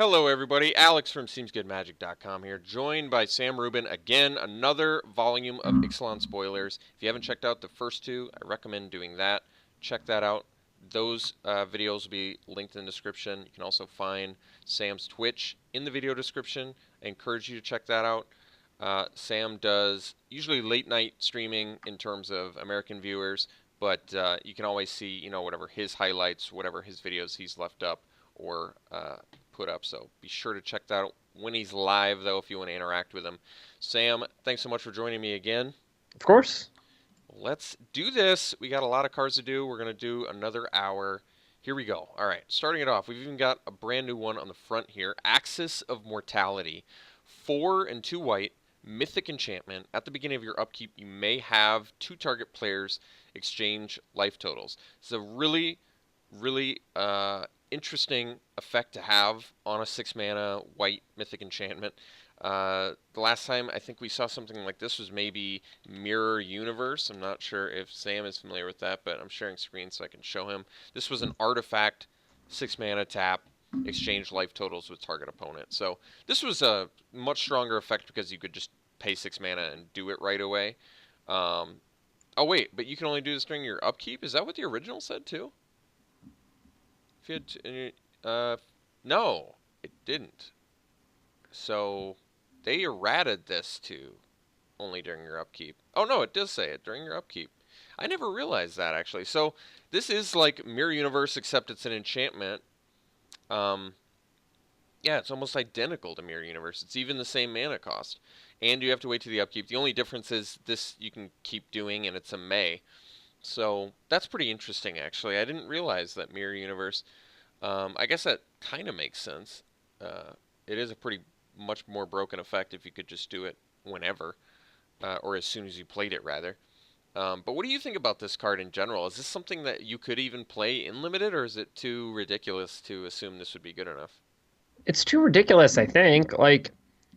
Hello, everybody. Alex from SeemsGoodMagic.com here, joined by Sam Rubin. Again, another volume of Ixalan spoilers. If you haven't checked out the first two, I recommend doing that. Check that out. Those videos will be linked in the description. You can also find Sam's Twitch in the video description. I encourage you to check that out. Sam does usually late night streaming in terms of American viewers, but you can always see, whatever his highlights, whatever his videos he's left up or put up. So be sure to check that out when he's live, though, if you want to interact with him. Sam, thanks so much for joining me again. Of course. Let's do this. We got a lot of cards to do. We're going to do another hour. Here we go. All right, starting it off, we've even got a brand new one on the front here. Axis of Mortality. 4 and 2 white, mythic enchantment. At the beginning of your upkeep, you may have 2 target players exchange life totals. It's a really interesting effect to have on a 6 mana white mythic enchantment. The last time I think we saw something like this was maybe Mirror Universe. I'm not sure if Sam is familiar with that, but I'm sharing screen so I can show him. This was an artifact, 6 mana tap, exchange life totals with target opponent. So this was a much stronger effect because you could just pay 6 mana and do it right away. Oh wait, but you can only do this during your upkeep? Is that what the original said too? If you had no, it didn't. So they errated this to only during your upkeep. Oh no, it does say it during your upkeep. I never realized that actually. So this is like Mirror Universe, except it's an enchantment. Yeah, it's almost identical to Mirror Universe. It's even the same mana cost, and you have to wait to the upkeep. The only difference is this you can keep doing, and it's a May. So that's pretty interesting, actually. I didn't realize that Mirror Universe. I guess that kind of makes sense. It is a pretty much more broken effect if you could just do it whenever, or as soon as you played it, rather. But what do you think about this card in general? Is this something that you could even play in Limited, or is it too ridiculous to assume this would be good enough? It's too ridiculous, I think. Like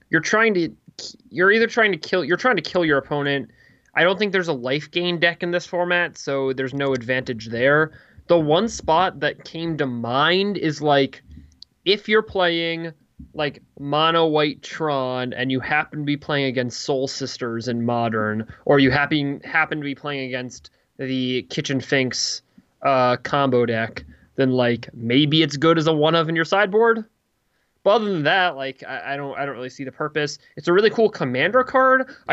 you're trying to kill your opponent. I don't think there's a life gain deck in this format, so there's no advantage there. The one spot that came to mind is like if you're playing like mono white Tron and you happen to be playing against Soul Sisters in Modern, or you happen to be playing against the Kitchen Finks combo deck, then like maybe it's good as a one of in your sideboard. But other than that, like I don't really see the purpose. It's a really cool commander card. Yeah, Commander.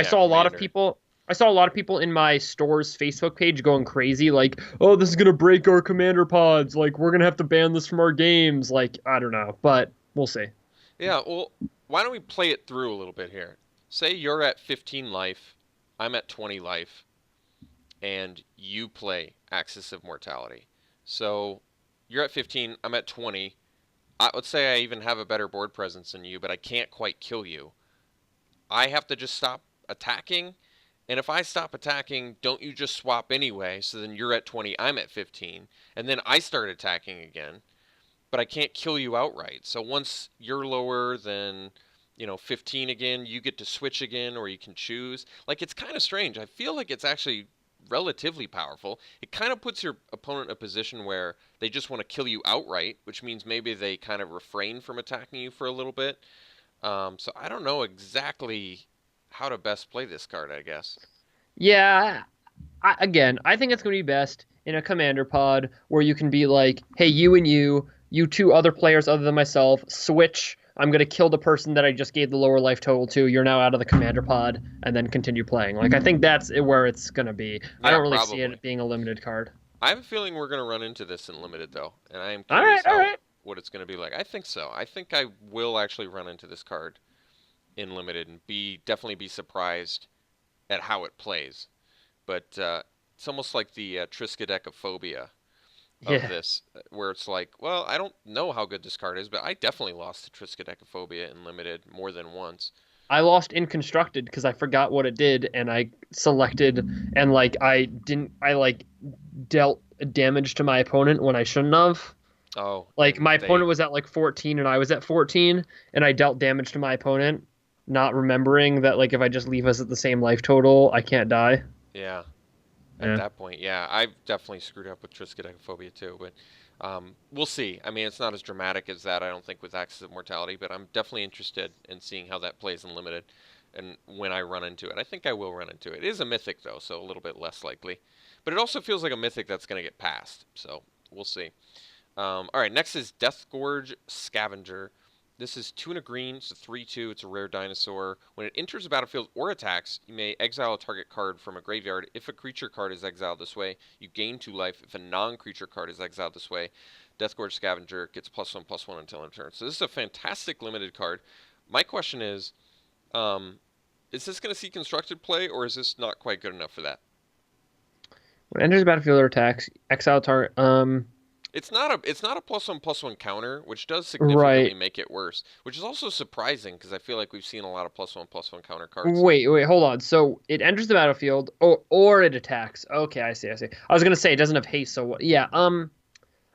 I saw a lot of people in my store's Facebook page going crazy, like, "Oh, this is gonna break our commander pods. Like, we're gonna have to ban this from our games." Like, I don't know, but we'll see. Yeah, well, why don't we play it through a little bit here? Say you're at 15 life, I'm at 20 life, and you play Axis of Mortality. So you're at 15, I'm at 20. Let's say I even have a better board presence than you, but I can't quite kill you. I have to just stop attacking. And if I stop attacking, don't you just swap anyway? So then you're at 20, I'm at 15. And then I start attacking again. But I can't kill you outright. So once you're lower than, 15 again, you get to switch again, or you can choose. Like, it's kind of strange. I feel like it's actually relatively powerful. It kind of puts your opponent in a position where they just want to kill you outright, which means maybe they kind of refrain from attacking you for a little bit. So I don't know exactly how to best play this card, I guess. Yeah, again, I think it's going to be best in a commander pod where you can be like, "Hey, you two other players other than myself, switch. I'm going to kill the person that I just gave the lower life total to. You're now out of the commander pod," and then continue playing. Like, I think that's where it's going to be. I Yeah, don't really see probably. it being a limited card. I have a feeling we're going to run into this in limited, though, and I am All curious right, all how right. what it's going to be like. I think so. I think I will actually run into this card in limited and be definitely be surprised at how it plays. But it's almost like the Triskaidekaphobia of Yeah. this, where it's like, well, I don't know how good this card is, but I definitely lost to Triskaidekaphobia in limited more than once. I lost in constructed because I forgot what it did and I selected and like I didn't I like dealt damage to my opponent when I shouldn't have. Oh, Like and my they, opponent was at like 14 and I was at 14 and I dealt damage to my opponent, not remembering that like if I just leave us at the same life total, I can't die. yeah, at Yeah. that point, yeah, I've definitely screwed up with Triskaidekaphobia too, but We'll see. I mean, it's not as dramatic as that, I don't think, with Axis of Mortality, but I'm definitely interested in seeing how that plays in Limited and when I run into it. I think I will run into it. It is a mythic, though, so a little bit less likely. But it also feels like a mythic that's going to get passed, so we'll see. All right, next is Death Gorge Scavenger. This is 2 and a green, it's a 3/2, it's a rare dinosaur. When it enters the battlefield or attacks, you may exile a target card from a graveyard. If a creature card is exiled this way, you gain 2 life. If a non-creature card is exiled this way, Death Gorge Scavenger gets +1/+1 until end of turn. So this is a fantastic limited card. My question is this going to see constructed play, or is this not quite good enough for that? When it enters the battlefield or attacks, exile target. It's not a +1/+1 counter, which does significantly Right. make it worse. Which is also surprising because I feel like we've seen a lot of +1/+1 counter cards. Wait, hold on. So it enters the battlefield, or it attacks. Okay, I see. I was gonna say it doesn't have haste, so what? Yeah.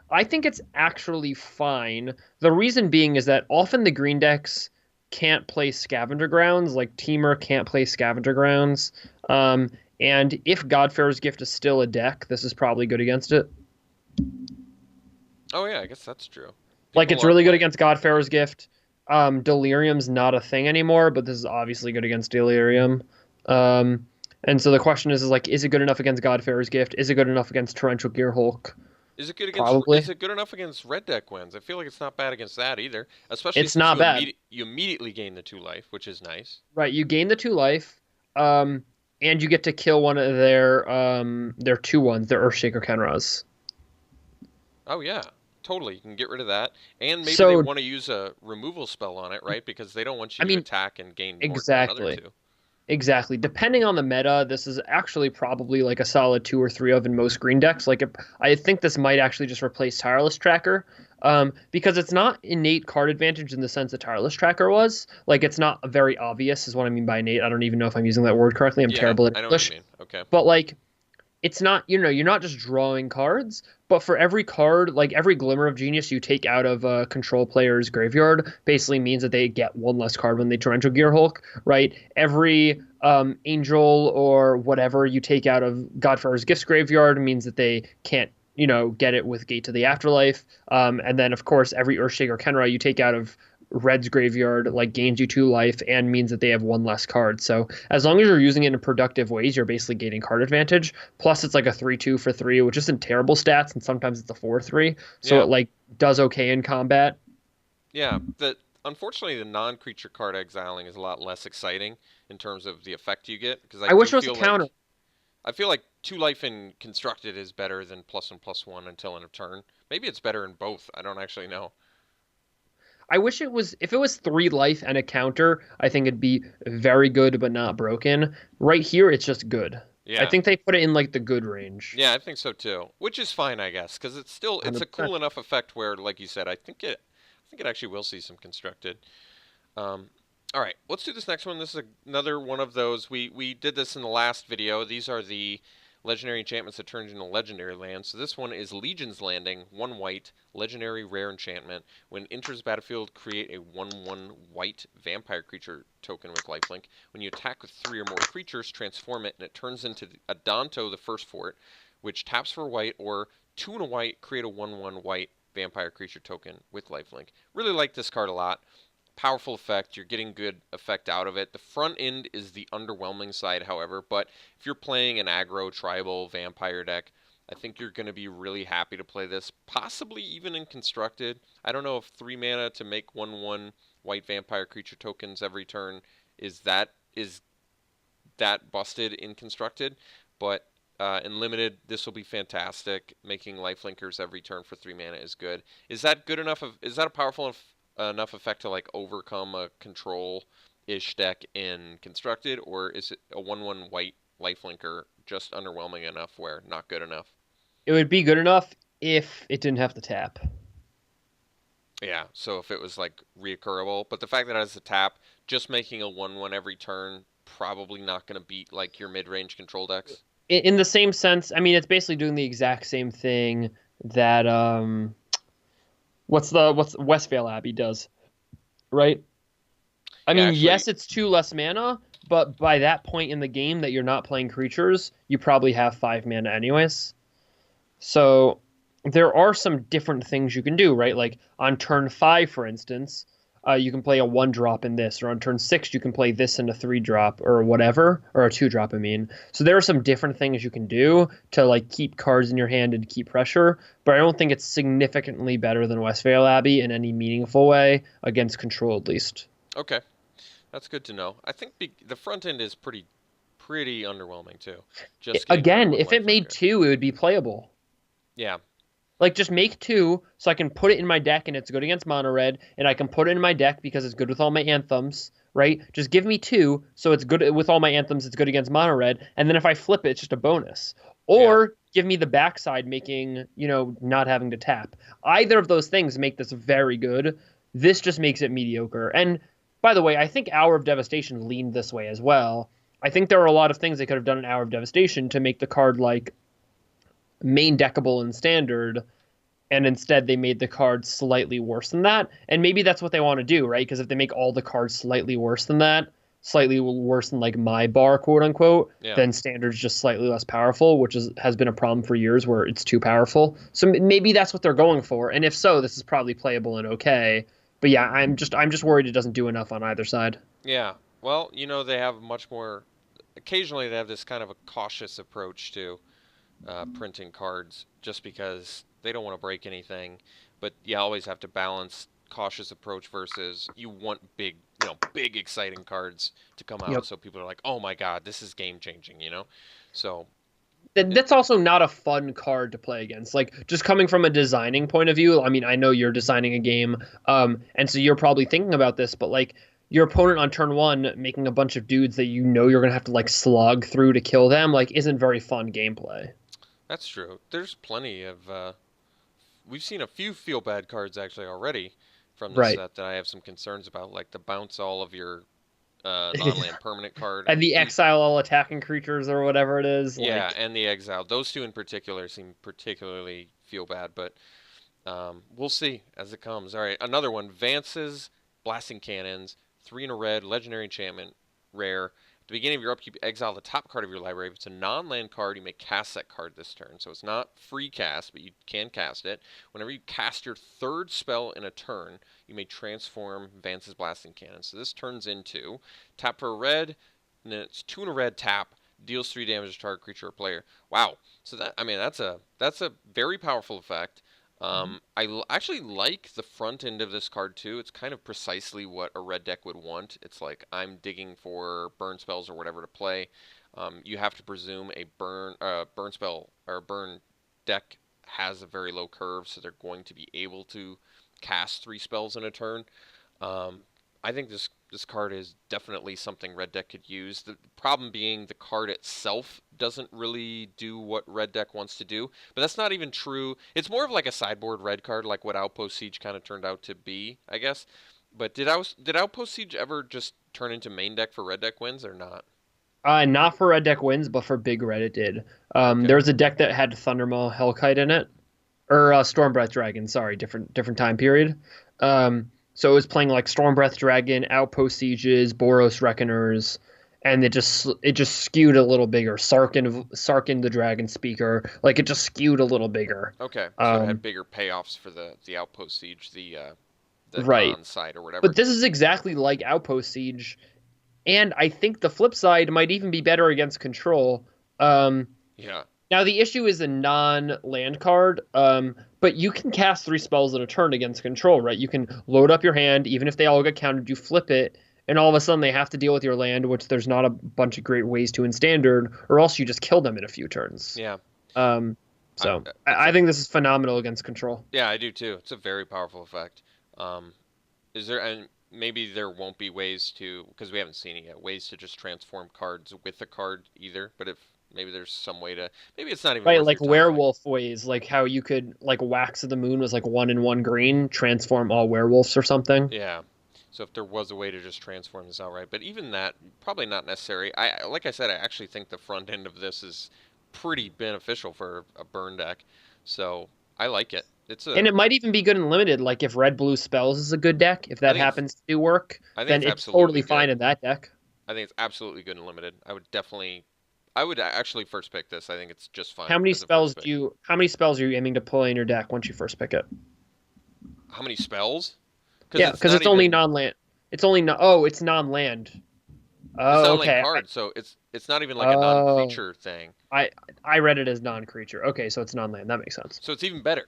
I think it's actually fine. The reason being is that often the green decks can't play Scavenger Grounds, like Teamer can't play Scavenger Grounds. And if Godfarer's Gift is still a deck, this is probably good against it. Oh yeah, I guess that's true. Like People it's are really good playing. against Godfarer's Gift. Delirium's not a thing anymore, but this is obviously good against Delirium. And so the question is like, is it good enough against Godfarer's Gift? Is it good enough against Torrential Gearhulk? Is Probably. it good enough against red deck wins? I feel like it's not bad against that either. Especially It's since not bad. you immediately gain the 2 life, which is nice. Right, you gain the 2 life, and you get to kill one of their 2/1s, their Earthshaker Kenras. Oh yeah, totally. You can get rid of that, and maybe they So, want to use a removal spell on it, right? Because they don't want you I to mean, attack and gain more another exactly. 2. Exactly. Depending on the meta, this is actually probably like a solid 2 or 3 of in most green decks. Like, I think this might actually just replace Tireless Tracker, because it's not innate card advantage in the sense that Tireless Tracker was. Like, it's not very obvious, is what I mean by innate. I don't even know if I'm using that word correctly. I'm Yeah, terrible at I know what you English. mean. Okay. But like, it's not, you're not just drawing cards, but for every card, like every glimmer of genius you take out of a control player's graveyard basically means that they get one less card when they torrential gear Hulk, right? Every angel or whatever you take out of Godfarer's Gifts graveyard means that they can't, get it with Gate to the Afterlife. And then of course every Earthshaker Kenra you take out of Red's graveyard like gains you 2 life and means that they have one less card. So as long as you're using it in productive ways, you're basically gaining card advantage. Plus it's like a 3/2 for 3, which isn't terrible stats, and sometimes it's a 4/3. So Yeah, it like does okay in combat. yeah. Unfortunately the non-creature card exiling is a lot less exciting in terms of the effect you get because I wish it was a counter. I feel like 2 life in constructed is better than +1/+1 until end of turn. Maybe it's better in both. I don't actually know. I wish it was if it was 3 life and a counter, I think it'd be very good but not broken. Right here it's just good. I Yeah. think they put it in like the good range. Yeah, I think so too. Which is fine, I guess, because it's a 100%. cool enough effect where, like you said, I think it actually will see some constructed. Um, all right, let's do this next one. This is another one of those. We did this in the last video. These are the legendary enchantments that turn into legendary lands. So this one is Legion's Landing, 1 white, legendary rare enchantment. When enters battlefield, create a 1/1 white vampire creature token with lifelink. When you attack with 3 or more creatures, transform it, and it turns into a Danto, the first fort, which taps for white, or 2 and a white, create a 1/1 white vampire creature token with lifelink. Really like this card a lot. Powerful effect. You're getting good effect out of it. The front end is the underwhelming side, however, but if you're playing an aggro tribal vampire deck, I think you're going to be really happy to play this, possibly even in constructed. I don't know if 3 mana to make 1/1 white vampire creature tokens every turn is that busted in constructed, but in limited, this will be fantastic. Making lifelinkers every turn for 3 mana is good. Is that good enough? Is that a powerful enough effect to like overcome a control-ish deck in constructed, or is it a 1/1 white lifelinker just underwhelming enough where not good enough? It would be good enough if it didn't have to tap. Yeah, so if it was like reoccurable, but the fact that it has a tap, just making a 1/1 every turn, probably not going to beat like your mid-range control decks. In the same sense, I mean, it's basically doing the exact same thing that what's Westvale Abbey does, right? I Yeah, mean, actually, yes, it's 2 less mana, but by that point in the game that you're not playing creatures, you probably have 5 mana anyways. So there are some different things you can do, right? Like on turn 5, for instance, you can play a 1 drop in this, or on turn 6, you can play this in a 3 drop or whatever, or a 2 drop, I mean. So there are some different things you can do to like keep cards in your hand and keep pressure, but I don't think it's significantly better than Westvale Abbey in any meaningful way against control, at least. Okay, that's good to know. I think the front end is pretty underwhelming too. Just getting rid of Again, one if it life made record. 2, it would be playable. Yeah, Like just make 2 so I can put it in my deck and it's good against mono red, and I can put it in my deck because it's good with all my anthems, right? Just give me 2 so it's good with all my anthems, it's good against mono red, and then if I flip it, it's just a bonus. yeah, Or give me the backside making, not having to tap. Either of those things make this very good. This just makes it mediocre. And by the way, I think Hour of Devastation leaned this way as well. I think there are a lot of things they could have done in Hour of Devastation to make the card like main deckable in standard, and instead they made the cards slightly worse than that. And maybe that's what they want to do, right? Because if they make all the cards slightly worse than that, slightly worse than like my bar, quote unquote, yeah. then standard's just slightly less powerful, which has been a problem for years where it's too powerful. So maybe that's what they're going for. And if so, this is probably playable and okay. But yeah, I'm just worried it doesn't do enough on either side. Yeah. Well, they have much more. Occasionally, they have this kind of a cautious approach to printing cards, just because they don't want to break anything. But you always have to balance cautious approach versus you want big exciting cards to come out, Yep. so people are like, "Oh my God, this is game changing." So it, That's also not a fun card to play against. Like just coming from a designing point of view, I mean, I know you're designing a game, and so you're probably thinking about this, but like your opponent on turn 1 making a bunch of dudes that you're gonna have to like slog through to kill them, like isn't very fun gameplay. that's true. There's plenty of. We've seen a few feel bad cards actually already from this Right. set that I have some concerns about, like the bounce all of your non-land permanent card. And the exile all attacking creatures or whatever it is, Yeah, like and the exile. Those two in particular seem particularly feel bad, but we'll see as it comes. All right, another one. Vance's Blasting Cannons, 3 in a red, legendary enchantment, rare. At the beginning of your upkeep, exile the top card of your library. If it's a non-land card, you may cast that card this turn. So it's not free cast, but you can cast it. Whenever you cast your third spell in a turn, you may transform Vance's Blasting Cannon. So this turns into tap for a red, and then it's 2 in a red tap, deals 3 damage to target creature or player. Wow. So that's a very powerful effect. Actually like the front end of this card too. It's kind of precisely what a red deck would want. It's like I'm digging for burn spells or whatever to play. You have to presume a burn spell or a burn deck has a very low curve, so they're going to be able to cast 3 spells in a turn. Um, I think this card is definitely something Red Deck could use. The problem being the card itself doesn't really do what Red Deck wants to do, but that's not even true. It's more of like a sideboard red card, like what Outpost Siege kind of turned out to be, I guess. But did Outpost Siege ever just turn into main deck for Red Deck wins or not? not for red deck wins, but for big red it did. Okay. There was a deck that had Thundermaw Hellkite in it, or Stormbreath Dragon. Sorry, different time period. So it was playing like Stormbreath Dragon, Outpost Sieges, Boros Reckoners, and it just skewed a little bigger. Sarkin the Dragon Speaker, like it just skewed a little bigger. Okay. So it had Um, bigger payoffs for the Outpost Siege, the right. con side or whatever. But this is exactly like Outpost Siege, and I think the flip side might even be better against control. Um, Yeah. Now the issue is a non-land card, but you can cast 3 spells at a turn against control, right? You can load up your hand, even if they all get countered, you flip it, and all of a sudden they have to deal with your land, which there's not a bunch of great ways to in standard, or else you just kill them in a few turns. Yeah. Um, I, so it's I think this is phenomenal against control. Yeah, I do too. It's a very powerful effect. Um, is there, and maybe there won't be ways to, because we haven't seen it yet, ways to just transform cards with a card either. But if maybe there's some way to, maybe it's not even Right, worth your like time. Like, werewolf ways, like how you could like Wax of the Moon was like 1 and 1 green, transform all werewolves or something. yeah. So if there was a way to just transform this outright, but even that, probably not necessary. Like I said, I actually think the front end of this is pretty beneficial for a burn deck. So I like it. And it might even be good in limited. Like if red blue spells is a good deck, if I that think it's, happens to do work, I think then it's it's absolutely totally good. fine in that deck. I think it's absolutely good and limited. I would definitely I would actually first pick this. I think it's just How fine many as a first spells do pick. you how many spells are you aiming to play in your deck once you first pick it? How many spells? Because Yeah, it's because not it's only even non-land. It's only no, oh, it's non-land. it's Oh, not land okay. card, so it's not even like a Oh, non-creature thing. I I read it as non-creature. Okay, so it's non-land. That makes sense. So it's even better,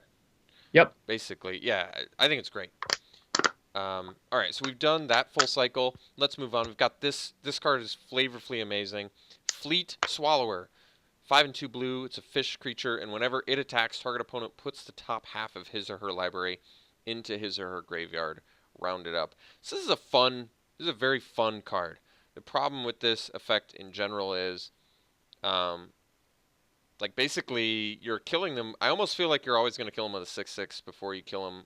Yep. basically. Yeah, I think it's great. All right, so we've done that full cycle. Let's move on. We've got this. This card is flavorfully amazing. Fleet Swallower. 5 and 2 blue. It's a fish creature, and whenever it attacks, target opponent puts the top half of his or her library into his or her graveyard, rounded up. So this is a fun. This is a very fun card. The problem with this effect in general is, um, like basically you're killing them. I almost feel like you're always going to kill them with a 6/6 before you kill them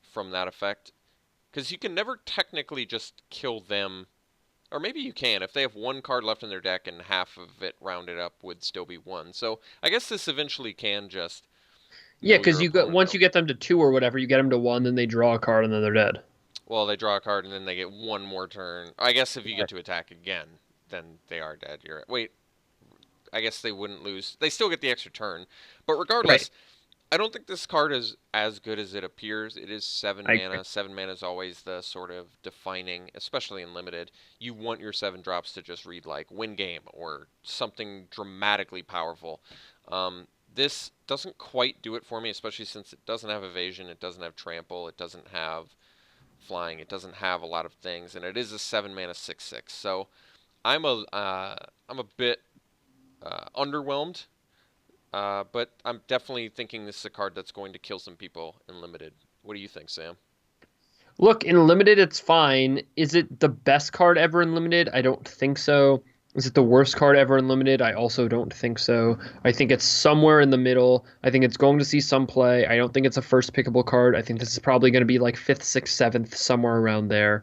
from that effect, because you can never technically just kill them. Or maybe you can if they have one card left in their deck and half of it rounded up would still be one. So I guess this eventually can just Yeah, mill because your you got opponent once you out. get them to two or whatever, you get them to one, then they draw a card and then they're dead. Well, they draw a card and then they get one more turn. I guess if you get Right. to attack again, then they are dead. You're wait. I guess they wouldn't lose. They still get the extra turn, but Right. regardless, I don't think this card is as good as it appears. It is seven I agree. mana. 7 mana is always the sort of defining, especially in limited. You want your 7 drops to just read like win game or something dramatically powerful. This doesn't quite do it for me, especially since it doesn't have evasion, it doesn't have trample, it doesn't have flying, it doesn't have a lot of things, and it is a 7 mana 6/6. So I'm a bit underwhelmed, but I'm definitely thinking this is a card that's going to kill some people in limited. What do you think, Sam? Look, in limited, it's fine. Is it the best card ever in limited? I don't think so. Is it the worst card ever in limited? I also don't think so. I think it's somewhere in the middle. I think it's going to see some play. I don't think it's a first pickable card. I think this is probably going to be like fifth, sixth, seventh, somewhere around there.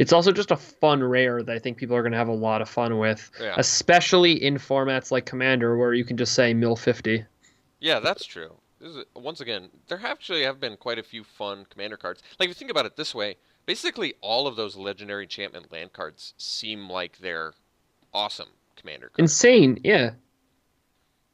It's also just a fun rare that I think people are going to have a lot of fun with, Yeah, especially in formats like Commander, where you can just say mill 50. yeah, that's true. Once again, there actually have been quite a few fun commander cards. Like if you think about it this way, basically all of those legendary enchantment land cards seem like they're awesome commander cards. Insane, yeah.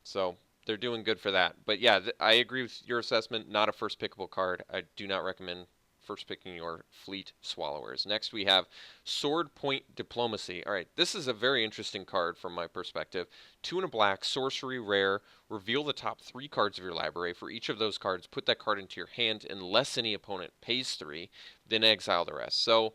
So they're doing good for that. But yeah, I agree with your assessment. Not a first pickable card. I do not recommend first picking your fleet swallowers. Next we have Sword Point Diplomacy. All right, this is a very interesting card from my perspective. 2 and a black, sorcery rare. Reveal the top 3 cards of your library. For each of those cards, put that card into your hand unless any opponent pays 3. Then exile the rest. So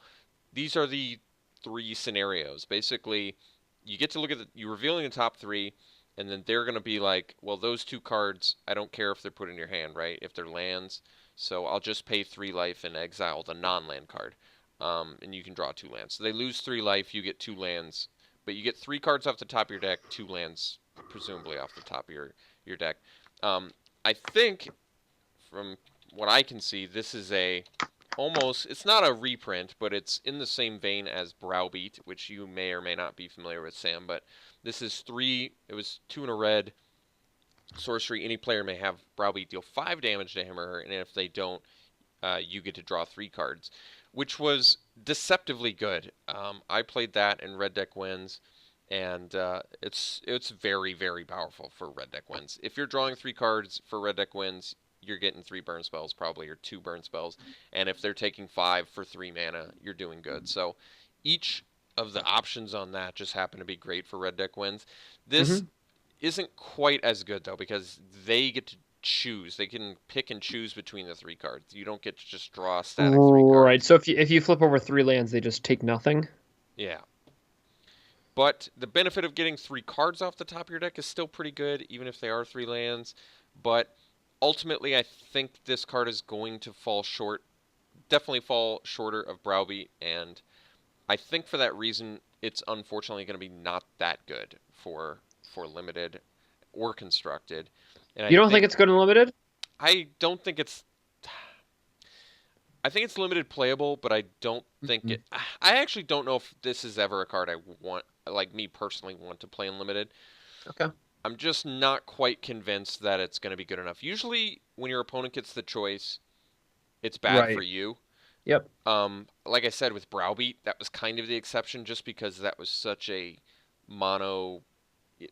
these are the 3 scenarios. Basically, you get to look at you revealing the top 3, and then they're going to be like, well, those 2 cards, I don't care if they're put in your hand, right? If they're lands, so I'll just pay 3 life and exile the non-land card, and you can draw 2 lands. So they lose 3 life, you get 2 lands, but you get 3 cards off the top of your deck, 2 lands presumably off the top of your deck. I think from what I can see, this is a almost it's not a reprint, but it's in the same vein as Browbeat, which you may or may not be familiar with, Sam. But this is three. It was 2 and a red sorcery. Any player may have Browbeat deal 5 damage to him or her, and if they don't, you get to draw 3 cards, which was deceptively good. I played that in red deck wins, and it's very very powerful for red deck wins. If you're drawing 3 cards for red deck wins, you're getting 3 burn spells probably or 2 burn spells, and if they're taking 5 for 3 mana, you're doing good. So each of the options on that just happen to be great for red deck wins. This Hmm. isn't quite as good though because they get to choose. They can pick and choose between the 3 cards. You don't get to just draw static three Right. cards. So if you flip over 3 lands, they just take nothing. Yeah. But the benefit of getting 3 cards off the top of your deck is still pretty good, even if they are 3 lands. But ultimately, I think this card is going to fall short, definitely fall shorter of Browbeat, and I think for that reason, it's unfortunately going to be not that good for limited or constructed. And You don't think it's good and limited? I don't think it's I think it's limited playable, but I don't think Mhm. it. I actually don't know if this is ever a card I want, like me personally, want to play in limited. Okay. I'm just not quite convinced that it's going to be good enough. Usually, when your opponent gets the choice, it's bad for Right. you. Yep. Like I said with Browbeat, that was kind of the exception, just because that was such a mono.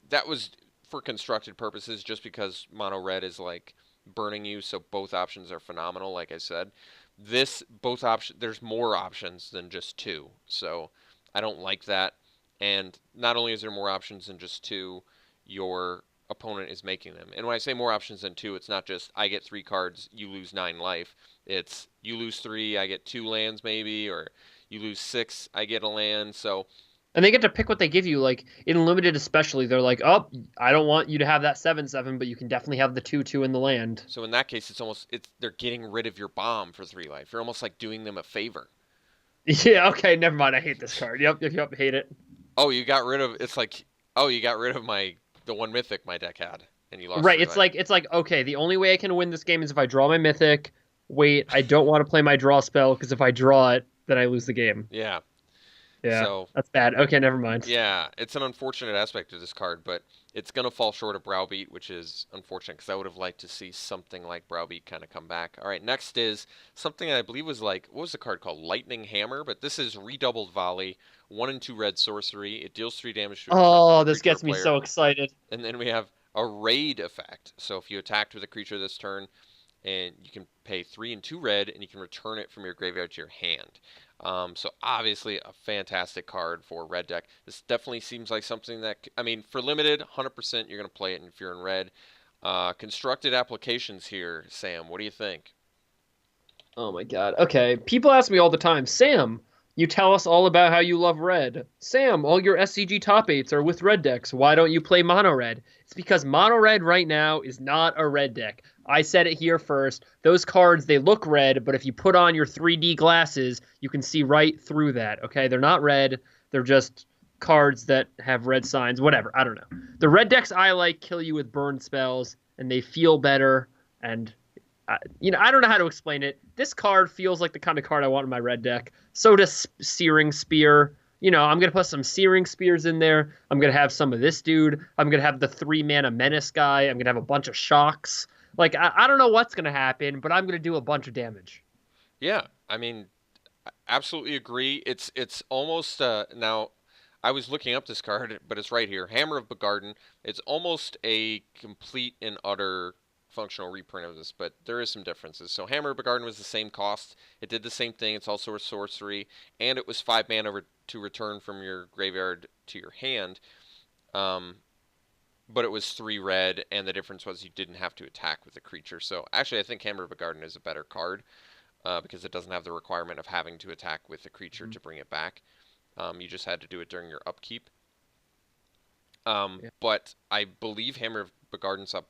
that was for constructed purposes, just because mono red is like burning you, so both options are phenomenal. Like I said, this both option there's more options than just two, so I don't like that. And not only is there more options than just two, your opponent is making them. And when I say more options than two, it's not just I get 3 cards, you lose 9 life. It's you lose three, I get 2 lands maybe, or you lose six, I get a land. So And they get to pick what they give you. Like in limited, especially, they're like, "Oh, I don't want you to have that 7/7, but you can definitely have the 2/2 in the land." so in that case, it's they're getting rid of your bomb for 3 life. You're almost like doing them a favor. Yeah. Okay. Never mind. I hate this card. Yep. Yep. Yep. Hate it. Oh, you got rid of it's like oh you got rid of my the one mythic my deck had, and you lost Right. three life. It's like okay. The only way I can win this game is if I draw my mythic. Wait, I don't want to play my draw spell because if I draw it, then I lose the game. Yeah. Yeah, So that's bad. Okay, never mind. yeah, it's an unfortunate aspect of this card, but it's gonna fall short of Browbeat, which is unfortunate because I would have liked to see something like Browbeat kind of come back. All right, next is something I believe was like what was the card called? Lightning Hammer, but this is redoubled volley, 1 and 2 red sorcery. It deals 3 damage to Oh, a this creature or gets me player, so excited. and then we have a raid effect. So if you attacked with a creature this turn, and you can pay 3 and 2 red, and you can return it from your graveyard to your hand. So obviously a fantastic card for red deck. This definitely seems like something that I mean for limited, 100% you're gonna play it if you're in red. Constructed applications here, Sam. What do you think? Oh my god. Okay, people ask me all the time, Sam, you tell us all about how you love red. Sam, all your SCG top eights are with red decks. Why don't you play mono red? It's because mono red right now is not a red deck. I said it here first. Those cards, they look red, but if you put on your 3D glasses, you can see right through that. Okay, they're not red. They're just cards that have red signs. Whatever. I don't know. The red decks I like kill you with burn spells, and they feel better. And I don't know how to explain it. This card feels like the kind of card I want in my red deck. So does Searing Spear. I'm gonna put some Searing Spears in there. I'm gonna have some of this dude. I'm gonna have the 3 mana Menace guy. I'm gonna have a bunch of shocks. Like I don't know what's gonna happen, but I'm gonna do a bunch of damage. Yeah, I mean, absolutely agree. It's almost now. I was looking up this card, but it's right here. Hammer of Begarden. It's almost a complete and utter functional reprint of this, but there is some differences. So Hammer of Begarden was the same cost. It did the same thing. It's also a sorcery, and it was 5 mana to return from your graveyard to your hand. Um, but it was 3 red, and the difference was you didn't have to attack with the creature. So actually, I think Hammer of Begarden is a better card because it doesn't have the requirement of having to attack with the creature to bring it back. You just had to do it during your upkeep. Yeah. But I believe Hammer of Begarden saw.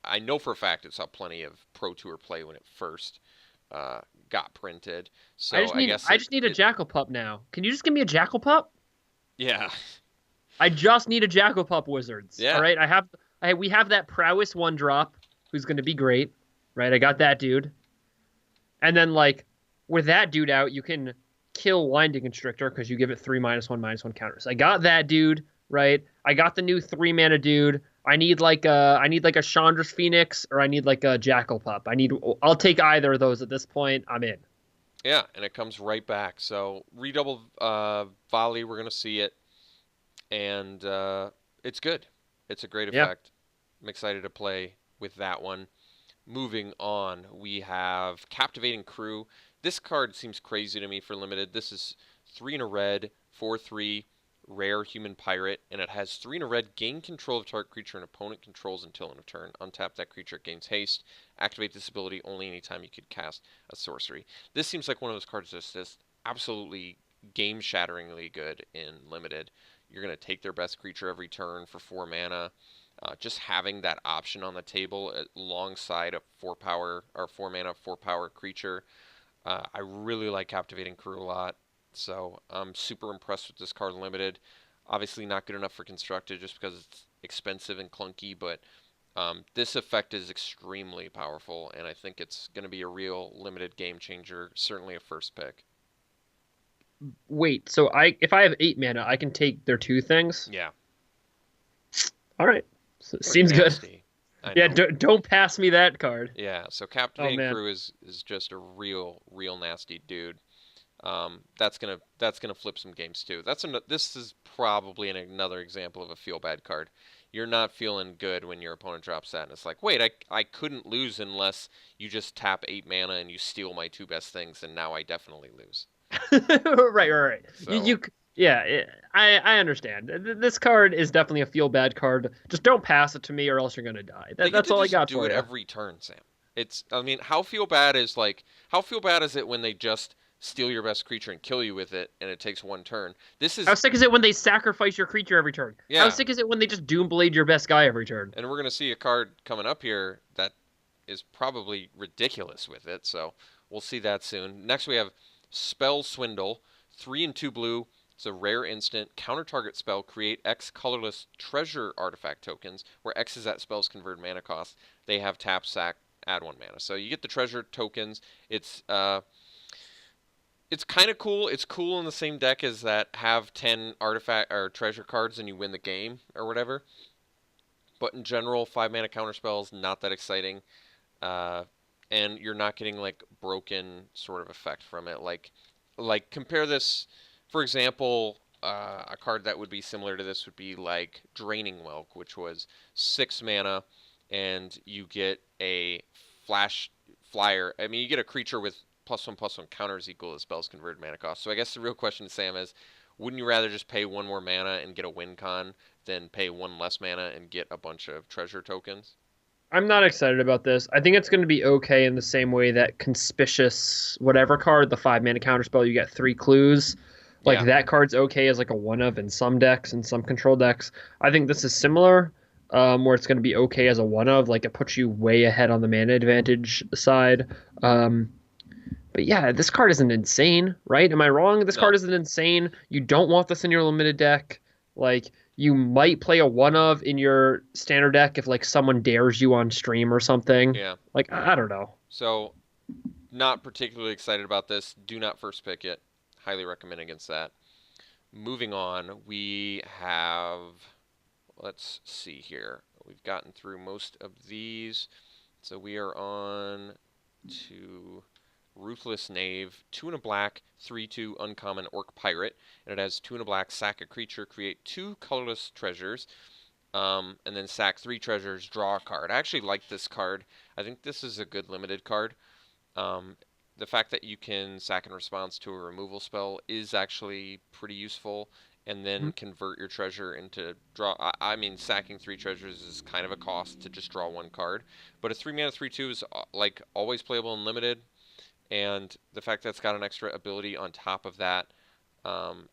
I know for a fact it saw plenty of Pro Tour play when it first got printed. So I guess I just need a Jackal Pup now. Can you just give me a Jackal Pup? yeah, I just need a Jackal Pup Wizards. All yeah, right, we have that Prowess 1 drop who's going to be great. Right, I got that dude. And then like with that dude out, you can kill Winding Constrictor because you give it 3 -1/-1 counters. I got that dude, right? I got the new 3 mana dude. I need like a Chandra's Phoenix or I need like a Jackal Pup. I'll take either of those at this point. I'm in. yeah, and it comes right back. So redouble volley, we're gonna see it, and it's good. It's a great Yeah. effect. I'm excited to play with that one. Moving on, we have Captivating Crew. This card seems crazy to me for limited. This is 3 and a red, 4/3, rare human pirate, and it has 3 and a red, gain control of target creature an opponent controls until end of turn. Untap that creature, it gains haste. Activate this ability only anytime you could cast a sorcery. This seems like one of those cards that's just absolutely game shatteringly good in limited. You're going to take their best creature every turn for 4 mana. Just having that option on the table alongside a 4 power or 4 mana 4 power creature, I really like Captivating Crew a lot. So I'm super impressed with this card limited. Obviously not good enough for constructed just because it's expensive and clunky, but this effect is extremely powerful, and I think it's going to be a real limited game changer. Certainly a first pick. Wait, so if I have 8 mana, I can take their 2 things. Yeah, All right, so, pretty seems good. nasty. I Yeah, know. don't pass me that card. Yeah, so Oh Captivating man. Crew is just a real nasty dude. That's gonna flip some games too. This is probably another example of a feel bad card. you're not feeling good when your opponent drops that. And it's like, wait, I couldn't lose unless you just tap 8 mana and you steal my two best things, and now I definitely lose. Right. So Yeah, I understand. This card is definitely a feel bad card. Just don't pass it to me, or else you're gonna die. they get That's to all I just got do for it you. every turn, Sam. I mean, how feel bad is it when they just steal your best creature and kill you with it, and it takes one turn? This How is, sick is it when they sacrifice your creature every turn? How yeah, sick is it when they just Doomblade your best guy every turn? and we're gonna see a card coming up here that is probably ridiculous with it. So we'll see that soon. Next we have Spell Swindle, 3 and 2 blue. It's a rare instant. Counter target spell. Create X colorless treasure artifact tokens, where X is that spell's converted mana cost. They have tap, sack, add 1 mana. So you get the treasure tokens. It's kind of cool. It's cool in the same deck as that have 10 artifact or treasure cards and you win the game or whatever. But in general, 5 mana counter spells not that exciting, uh, and you're not getting like broken sort of effect from it. Like compare this, for example, a card that would be similar to this would be like Draining Welk, which was 6 mana, and you get a flash flyer. I mean, you get a creature with +1/+1 counters equal to spell's converted mana cost. So I guess the real question, Sam, is wouldn't you rather just pay 1 more mana and get a win con than pay 1 less mana and get a bunch of treasure tokens? I'm not excited about this. I think it's going to be okay in the same way that Conspicuous whatever card, the 5 mana counterspell, you get 3 clues. Like Yeah. that card's okay as like a one of in some decks and some control decks. I think this is similar, where it's going to be okay as a one of. Like it puts you way ahead on the mana advantage side. Um, but yeah, this card isn't insane, right? Am I wrong? This card No. isn't insane. You don't want this in your limited deck. Like you might play a one of in your standard deck if like someone dares you on stream or something. Yeah. Like I don't know. So not particularly excited about this. Do not first pick it. Highly recommend against that. Moving on, we have, let's see here. We've gotten through most of these. So we are on to Ruthless Knave, 2 and a black, 3/2 uncommon Orc Pirate, and it has 2 and a black, sack a creature, create 2 colorless treasures, and then sack 3 treasures, draw a card. I actually like this card. I think this is a good limited card. Um, the fact that you can sack in response to a removal spell is actually pretty useful, and then convert your treasure into draw. I mean, sacking 3 treasures is kind of a cost to just draw 1 card, but a 3 mana 3/2 is like always playable and limited, and the fact that it's got an extra ability on top of that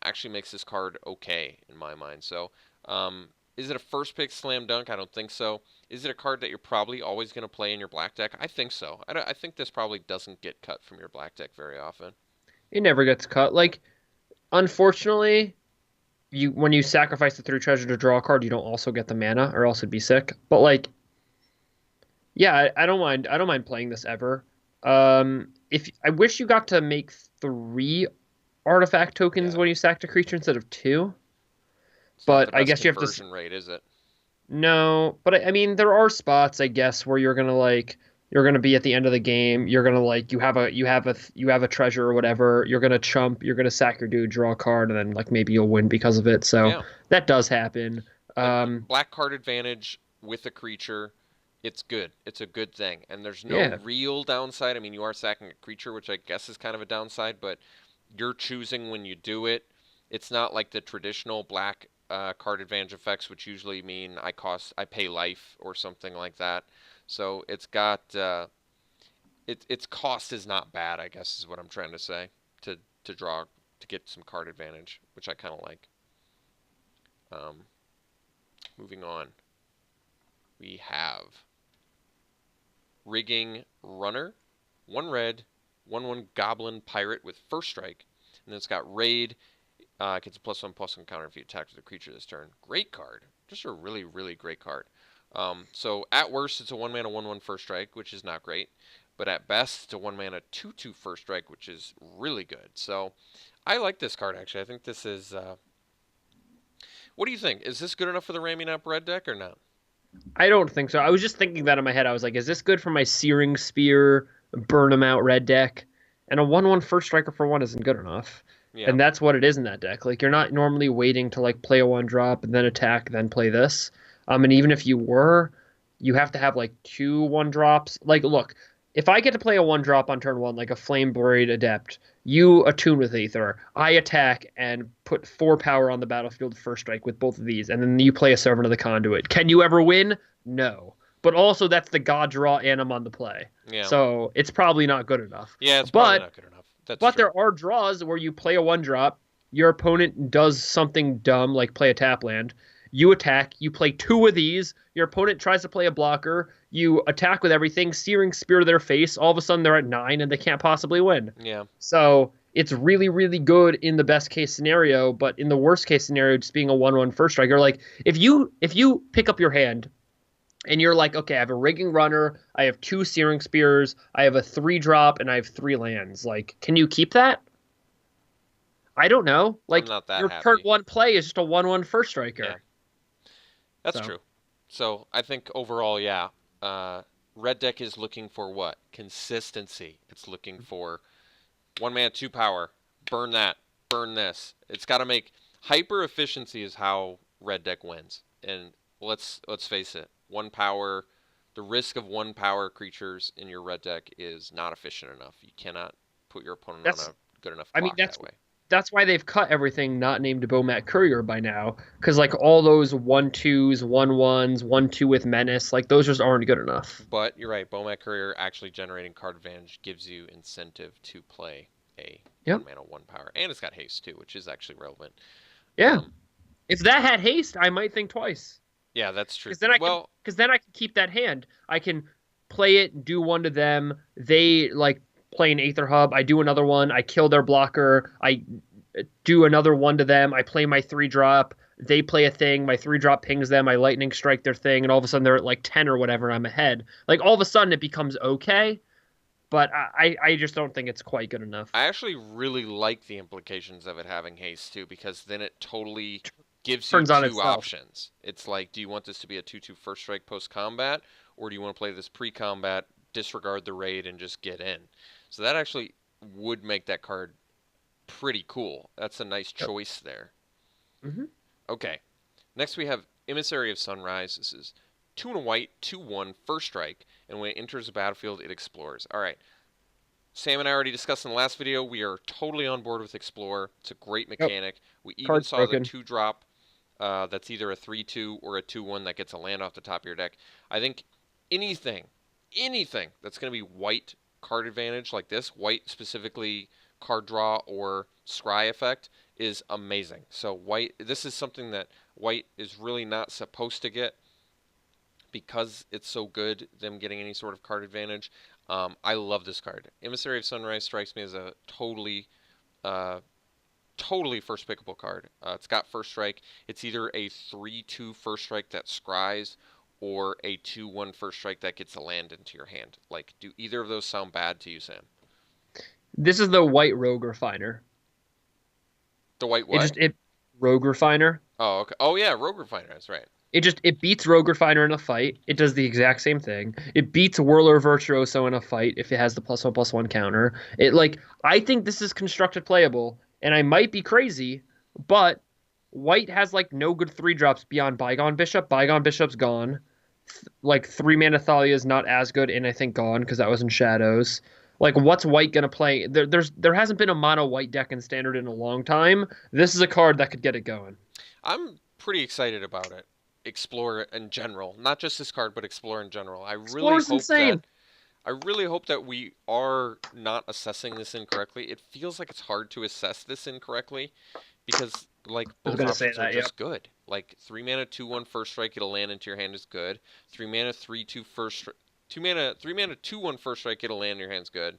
actually makes this card okay in my mind. So, is it a first pick slam dunk? I don't think so. Is it a card that you're probably always going to play in your black deck? I think so. I think this probably doesn't get cut from your black deck very often. It never gets cut. Like unfortunately, you when you sacrifice the 3 treasure to draw a card, you don't also get the mana, or else it'd be sick. But like, yeah, I don't mind. I don't mind playing this ever. If I wish you got to make 3 artifact tokens Yeah, when you sacked a creature instead of 2. it's not But the I best guess you have to. conversion rate, is it? No, but I mean there are spots I guess where you're gonna be at the end of the game. You're gonna like you have a treasure or whatever. You're gonna chump. You're gonna sack your dude, draw a card, and then like maybe you'll win because of it. So Yeah. that does happen. And Um, black card advantage with a creature, it's good. It's a good thing. And there's no yeah, real downside. I mean, you are sacking a creature, which I guess is kind of a downside, but you're choosing when you do it. It's not like the traditional black card advantage effects, which usually mean I pay life or something like that. So it's got its cost is not bad, I guess is what I'm trying to say to draw to get some card advantage, which I kind of like. Um, moving on, we have Rigging Runner, 1 red, 1/1 Goblin Pirate with first strike, and then it's got Raid. Gets a +1/+1 counter if you attack with a creature this turn. Great card, just a really really great card. So at worst it's a 1 mana 1/1 first strike, which is not great, but at best it's a 1 mana 2/2 first strike, which is really good. So I like this card actually. I think this is. What do you think? Is this good enough for the Ramming Up red deck or not? I don't think so. I was just thinking that in my head. I was like, is this good for my Searing Spear, burn 'em out red deck? And a 1/1 first striker for one isn't good enough. Yeah. And that's what it is in that deck. Like you're not normally waiting to like play a one drop and then attack, then play this. And even if you were, you have to have like two one drops. Like, look, if I get to play a one drop on turn one, like a Flame Blade Adept, you attune with Aether. I attack and put 4 power on the battlefield first strike with both of these, and then you play a Servant of the Conduit. Can you ever win? No. But also, that's the God draw, and I'm on the play. Yeah. So it's probably not good enough. Yeah, it's probably But not good enough. That's but true. there are draws where you play a one drop, your opponent does something dumb like play a tap land. You attack, you play two of these, your opponent tries to play a blocker, you attack with everything, Searing Spear to their face, all of a sudden they're at 9 and they can't possibly win. Yeah. So it's really, really good in the best case scenario, but in the worst case scenario, just being a 1-1 first striker, like if you pick up your hand and you're like, okay, I have a Rigging Runner, I have 2 Searing Spears, I have a 3-drop, and I have 3 lands. Like, can you keep that? I don't know. I'm Like, not that your turn happy. one play is just a 1-1 first Yeah, striker. that's So, true. So I think overall, yeah, red deck is looking for what? Consistency. It's looking for one mana, 2 power. Burn that. Burn this. It's got to make hyper efficiency is how red deck wins. And let's face it, 1 power. The risk of 1 power creatures in your red deck is not efficient enough. You cannot put your opponent on that's, a good enough I mean, clock that way. that's why they've cut everything not named Bomat Courier by now. Because, like, all those 1-2s, 1-1s, 1-2 with Menace, like, those just aren't good enough. But you're right, Bomat Courier actually generating card advantage gives you incentive to play a Yep. 1 mana, 1 power. And it's got haste too, which is actually relevant. Yeah. Um, If that had haste, I might think twice. yeah, that's true. Because then I can, Well, because then I can keep that hand. I can play it, do one to them. They like play an Aether Hub. I do another one. I kill their blocker. I do another one to them. I play my 3-drop. They play a thing. My 3-drop pings them. I lightning strike their thing, and all of a sudden they're at like 10 or whatever. I'm ahead. Like all of a sudden it becomes okay, but I just don't think it's quite good enough. I actually really like the implications of it having haste too, because then it totally gives you Turns on two itself. options. It's like, do you want this to be a 2/2 first strike post combat, or do you want to play this pre combat, disregard the raid, and just get in? So that actually would make that card pretty cool. That's a nice Yep. choice there. Hmm. Okay. Next we have Emissary of Sunrise. This is 2 and a white, 2/1, first strike, and when it enters the battlefield, it explores. Alright. Sam and I already discussed in the last video, we are totally on board with Explore. It's a great Yep. mechanic. We even Card's saw the broken. 2-drop that's either a 3/2 or a 2/1 that gets a land off the top of your deck. I think anything, anything that's going to be white card advantage like this, white specifically card draw or scry effect, is amazing. So white, this is something that white is really not supposed to get because it's so good, them getting any sort of card advantage. I love this card. Emissary of Sunrise strikes me as a uh, totally first pickable card. It's got first strike. It's either a 3/2 first strike that scries or a 2/1 first strike that gets a land into your hand. Like, do either of those sound bad to you, Sam? This is the white Rogue Refiner. The white It what? just it Rogue Refiner. Oh, okay. Oh yeah, Rogue Refiner. That's right. It beats Rogue Refiner in a fight. It does the exact same thing. It beats Whirler Virtuoso in a fight if it has the +1/+1 counter. It like I think this is constructed playable, and I might be crazy, but White has like no good 3-drops beyond Bygone Bishop. Bygone Bishop's gone. Like 3-mana Thalia is not as good, and I think gone because that was in Shadows. Like what's White gonna play? There hasn't been a mono White deck in Standard in a long time. This is a card that could get it going. I'm pretty excited about it. Explore in general, not just this card, but Explore in general. Explorer's insane. I really hope that we are not assessing this incorrectly. It feels like it's hard to assess this incorrectly because like I was both gonna say options are that. Yep. just good. Like 3 mana 2/1 first strike, it'll land into your hand is good. 3 mana 3/2 first 2 mana 2/1 first strike, it'll land in your hand's good.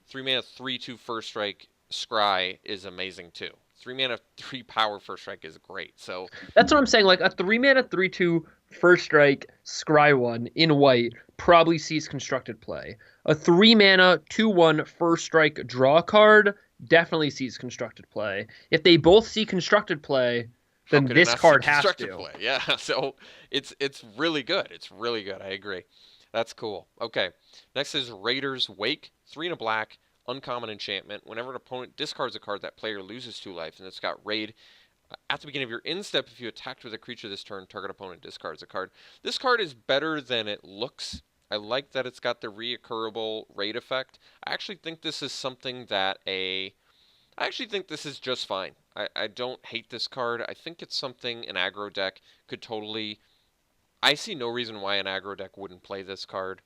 3 mana 3/2 first strike scry is amazing too. 3 mana 3 power first strike is great. So That's what I'm saying. Like a 3-mana 3/2 first strike scry one in white probably sees constructed play. A 3-mana 2/1 first strike draw card definitely sees constructed play. If they both see constructed play, how then could it this not see card has constructive to. play? Yeah, so it's really good. It's really good. I agree. That's cool. Okay, next is Raiders Wake, 3 and a black, uncommon enchantment. Whenever an opponent discards a card, that player loses 2 life, and it's got raid. At the beginning of your end step, if you attacked with a creature this turn, target opponent discards a card. This card is better than it looks. I like that it's got the reoccurable raid effect. I actually think this is something that a I actually think this is just fine. I don't hate this card. I think it's something an aggro deck could totally. I see no reason why an aggro deck wouldn't play this card.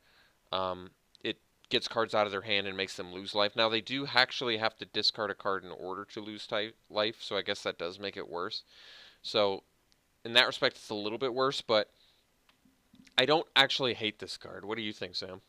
It gets cards out of their hand and makes them lose life. Now, they do actually have to discard a card in order to lose life, so I guess that does make it worse. So, in that respect, it's a little bit worse, but I don't actually hate this card. What do you think, Sam?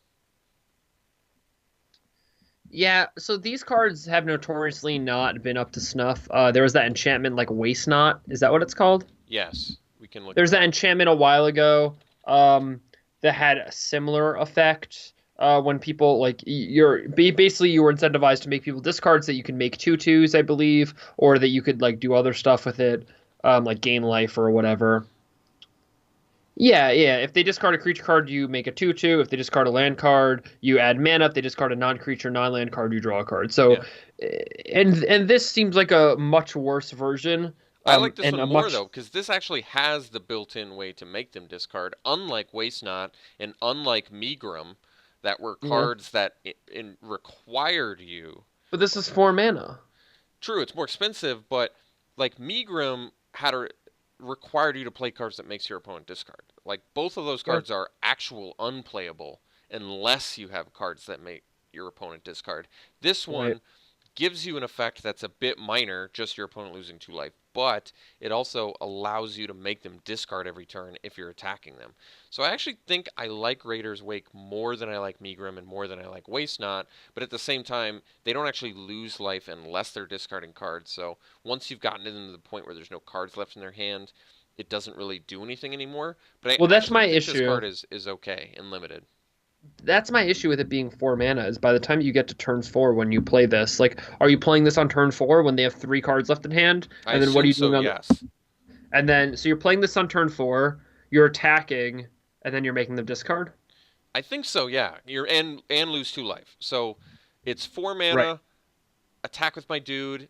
Yeah, so these cards have notoriously not been up to snuff. There was that enchantment like Waste Not. Is that what it's called? Yes, we can look at There's that that. enchantment a while ago that had a similar effect. When people like basically you were incentivized to make people discards that you can make 2/2s, I believe, or that you could like do other stuff with it, like gain life or whatever. Yeah, yeah. If they discard a creature card, you make a 2/2. If they discard a land card, you add mana. If they discard a non-creature, non-land card, you draw a card. So, Yeah. and this seems like a much worse version, I like this and one a more much though, because this actually has the built-in way to make them discard, unlike Waste Not and unlike Megrim, that were yeah. cards that required you. But this is 4 mana. True, it's more expensive, but like Megrim required you to play cards that makes your opponent discard. Like both of those Yeah. cards are actual unplayable unless you have cards that make your opponent discard. This Right. one gives you an effect that's a bit minor, just your opponent losing 2 life, but it also allows you to make them discard every turn if you're attacking them. So I actually think I like Raider's Wake more than I like Megrim and more than I like Waste Not, but at the same time, they don't actually lose life unless they're discarding cards. So once you've gotten them to the point where there's no cards left in their hand, it doesn't really do anything anymore. But I Well, that's actually my think this issue. card is okay and limited. That's my issue with it being 4 mana. Is by the time you get to turn 4, when you play this, like, are you playing this on turn 4 when they have 3 cards left in hand? I And then what are assume you so, doing on? yes. And then so you're playing this on turn 4. You're attacking, and then you're making them discard. I think so, yeah. You're and lose 2 life. So it's four Right. mana, attack with my dude.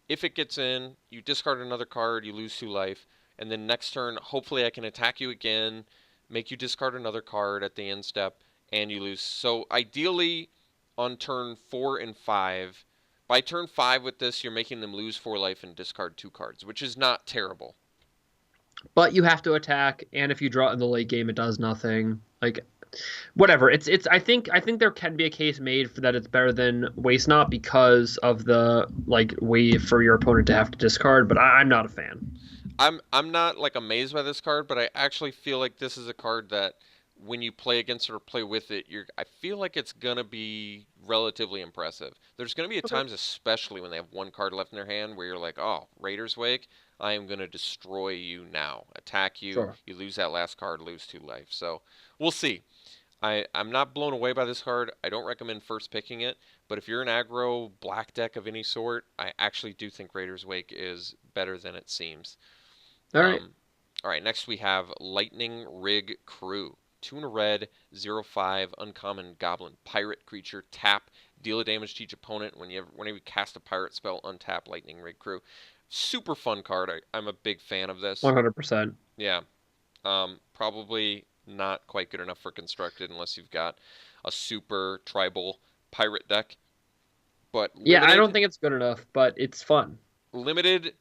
If it gets in, you discard another card, you lose 2 life, and then next turn, hopefully I can attack you again, make you discard another card at the end step, and you lose. So ideally, on turn 4 and 5, by turn 5 with this, you're making them lose 4 life and discard 2 cards, which is not terrible. But you have to attack, and if you draw it in the late game, it does nothing. Like whatever. It's. I think there can be a case made for that it's better than Waste Not because of the like way for your opponent to have to discard. But I'm not a fan. I'm not like amazed by this card, but I actually feel like this is a card that when you play against it or play with it, I feel like it's gonna be relatively impressive. There's gonna be at Okay. times, especially when they have 1 card left in their hand, where you're like, oh, Raider's Wake, I am gonna destroy you now, attack you, Sure. you lose that last card, lose 2 life. So we'll see. I'm not blown away by this card. I don't recommend first picking it, but if you're an aggro black deck of any sort, I actually do think Raider's Wake is better than it seems. All right. All right, next we have Lightning Rig Crew. 2 and a red, 0/5, uncommon goblin pirate creature. Tap, deal a damage to each opponent. Whenever you cast a pirate spell, untap Lightning Rig Crew. Super fun card. I'm a big fan of this. 100%. Yeah. Probably not quite good enough for constructed unless you've got a super tribal pirate deck. But Yeah, I don't limited, think it's good enough, but it's fun. limited.